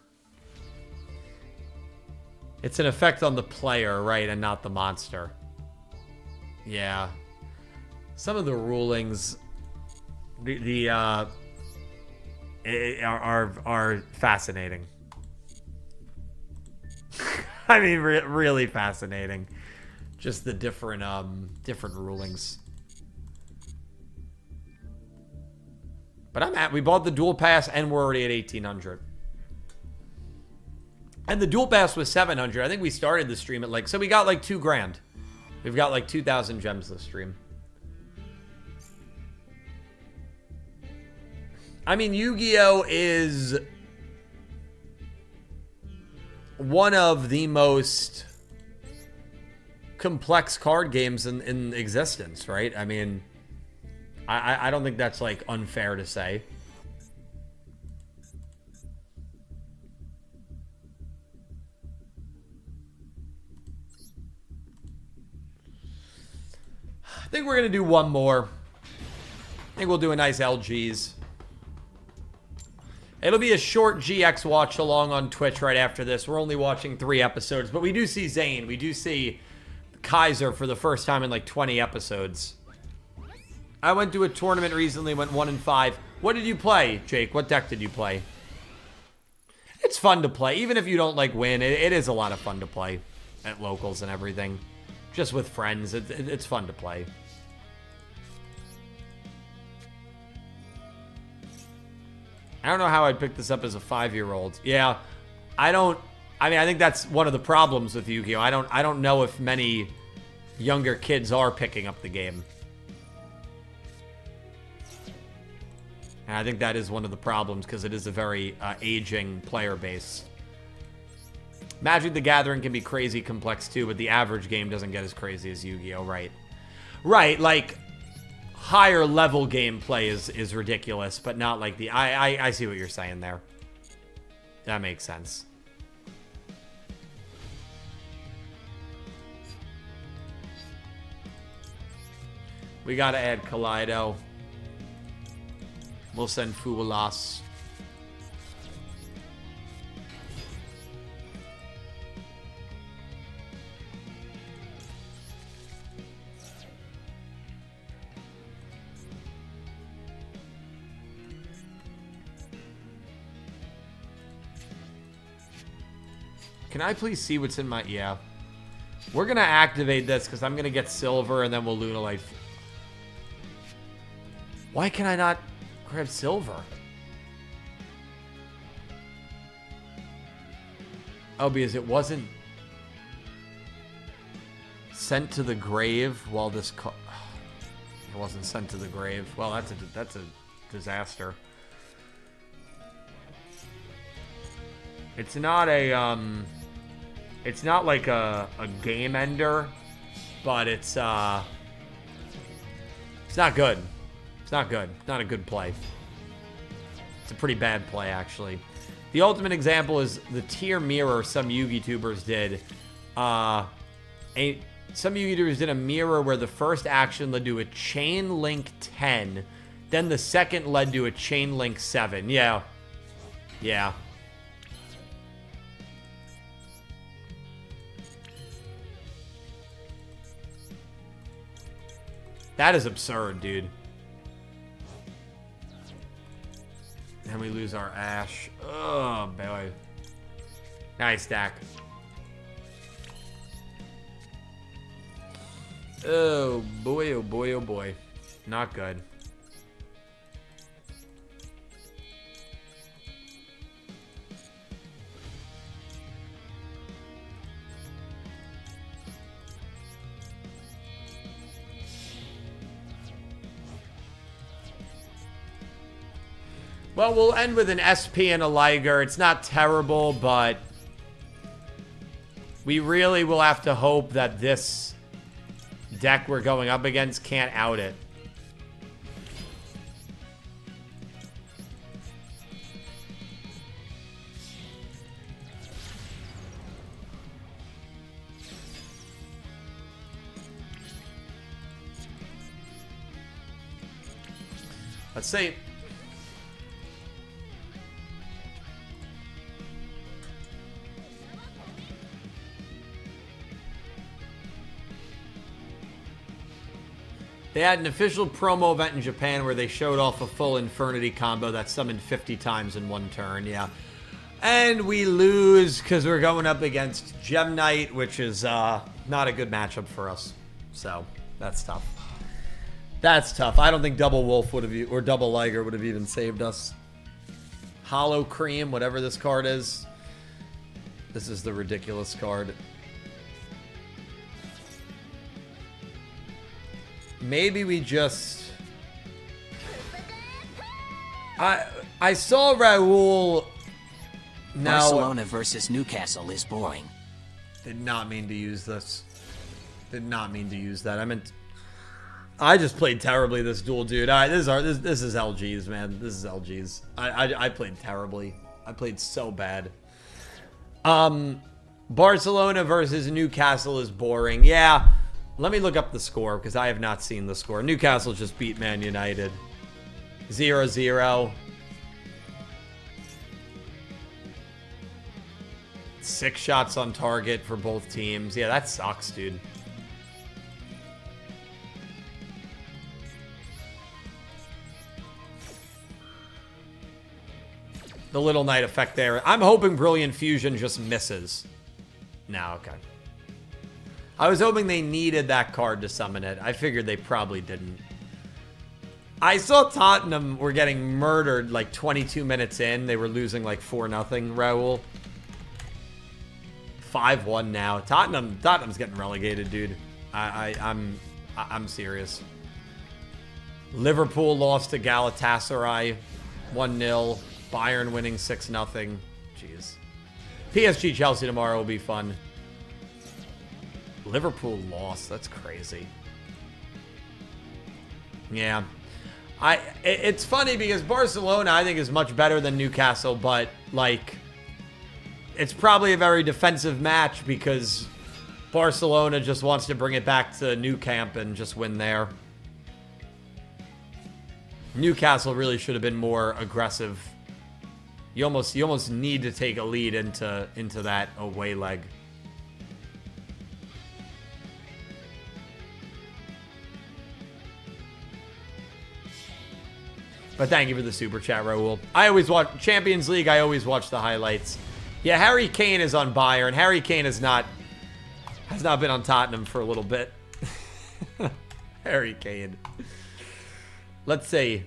It's an effect on the player, right, and not the monster. Yeah. Some of the rulings are fascinating. I mean, really fascinating. Just the different rulings. But we bought the dual pass and we're already at 1,800. And the dual pass was 700. I think we started the stream at so we got like $2,000. We've got like 2,000 gems this stream. I mean, Yu-Gi-Oh is one of the most complex card games in existence, right? I mean, I don't think that's like unfair to say. I think we're going to do one more. I think we'll do a nice LGs. It'll be a short GX watch along on Twitch right after this. We're only watching 3 episodes, but we do see Zane. We do see Kaiser for the first time in like 20 episodes. I went to a tournament recently, went 1-5. What did you play, Jake? What deck did you play? It's fun to play. Even if you don't like win, it is a lot of fun to play at locals and everything. Just with friends, it's fun to play. I don't know how I'd pick this up as a 5-year-old. Yeah, I think that's one of the problems with Yu-Gi-Oh! I don't know if many younger kids are picking up the game. And I think that is one of the problems because it is a very aging player base. Magic the Gathering can be crazy complex too, but the average game doesn't get as crazy as Yu-Gi-Oh! Right? Right, like higher level gameplay is ridiculous, but not like the... I see what you're saying there. That makes sense. We gotta add Kaleido. We'll send Fuwalas. Can I please see what's in my... Yeah. We're going to activate this because I'm going to get silver and then we'll Lunalight. Why can I not grab silver? Oh, because it wasn't sent to the grave while this... It wasn't sent to the grave. Well, that's a disaster. It's not a... It's not like a game ender, but it's not good. It's not good. Not a good play. It's a pretty bad play, actually. The ultimate example is the tier mirror some Yugi-tubers did. Some Yugi-tubers did a mirror where the first action led to a chain link 10, then the second led to a chain link 7. Yeah. Yeah. That is absurd, dude. Then we lose our Ash. Oh, boy. Nice stack. Oh, boy, oh, boy, oh, boy. Not good. Well, we'll end with an SP and a Liger. It's not terrible, but we really will have to hope that this deck we're going up against can't out it. Let's see. They had an official promo event in Japan where they showed off a full Infernity combo that summoned 50 times in one turn, yeah. And we lose because we're going up against Gem Knight, which is not a good matchup for us. So, that's tough. That's tough. I don't think Double Wolf would have, or Double Liger would have even saved us. Hollow Cream, whatever this card is. This is the ridiculous card. Maybe we just... I saw Raul... Now, Barcelona versus Newcastle is boring. Did not mean to use this. Did not mean to use that. I just played terribly this duel, dude. This is LG's, man. This is LG's. I played terribly. I played so bad. Barcelona versus Newcastle is boring. Yeah. Let me look up the score because I have not seen the score. Newcastle just beat Man United. 0-0. 6 shots on target for both teams. Yeah, that sucks, dude. The Little Knight effect there. I'm hoping Brilliant Fusion just misses. No, okay. I was hoping they needed that card to summon it. I figured they probably didn't. I saw Tottenham were getting murdered like 22 minutes in. They were losing like 4-0, Raul. 5-1 now. Tottenham's getting relegated, dude. I'm serious. Liverpool lost to Galatasaray 1-0. Bayern winning 6-0. Jeez. PSG Chelsea tomorrow will be fun. Liverpool lost. That's crazy. Yeah. It's funny because Barcelona I think is much better than Newcastle, but like it's probably a very defensive match because Barcelona just wants to bring it back to Nou Camp and just win there. Newcastle really should have been more aggressive. You almost need to take a lead into that away leg. But thank you for the super chat, Raul. I always watch Champions League. I always watch the highlights. Yeah, Harry Kane is on Bayern. Harry Kane has not been on Tottenham for a little bit. Harry Kane. Let's see.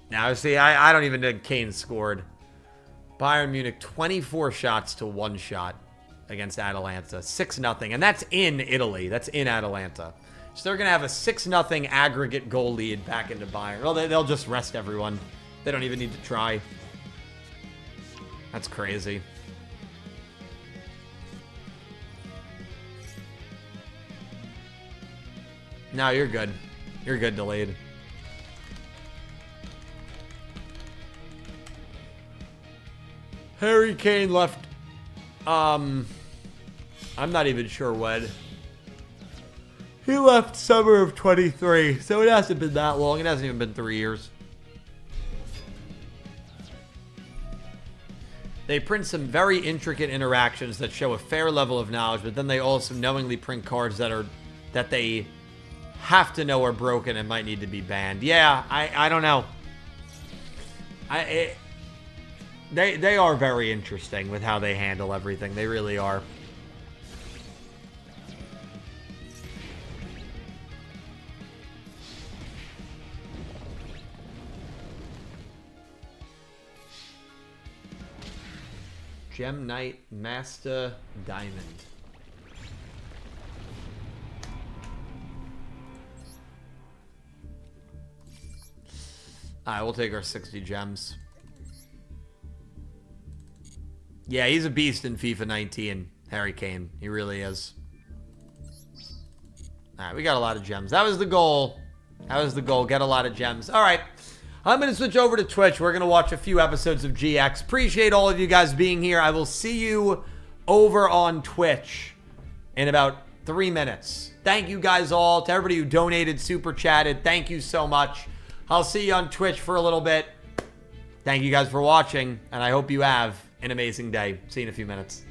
Now, see, I don't even think Kane scored. Bayern Munich, 24 shots to 1 shot against Atalanta. 6-0. And that's in Italy. That's in Atalanta. So they're going to have a 6-0 aggregate goal lead back into Bayern. Well, they'll just rest everyone. They don't even need to try. That's crazy. No, you're good. You're good, delayed. Harry Kane left. I'm not even sure when. He left summer of 23, so it hasn't been that long. It hasn't even been 3 years. They print some very intricate interactions that show a fair level of knowledge, but then they also knowingly print cards that they have to know are broken and might need to be banned. Yeah, I don't know. They are very interesting with how they handle everything. They really are. Gem Knight Master Diamond. Alright, we'll take our 60 gems. Yeah, he's a beast in FIFA 19, Harry Kane. He really is. Alright, we got a lot of gems. That was the goal. That was the goal. Get a lot of gems. Alright. I'm going to switch over to Twitch. We're going to watch a few episodes of GX. Appreciate all of you guys being here. I will see you over on Twitch in about 3 minutes. Thank you guys all. To everybody who donated, super chatted, thank you so much. I'll see you on Twitch for a little bit. Thank you guys for watching, and I hope you have an amazing day. See you in a few minutes.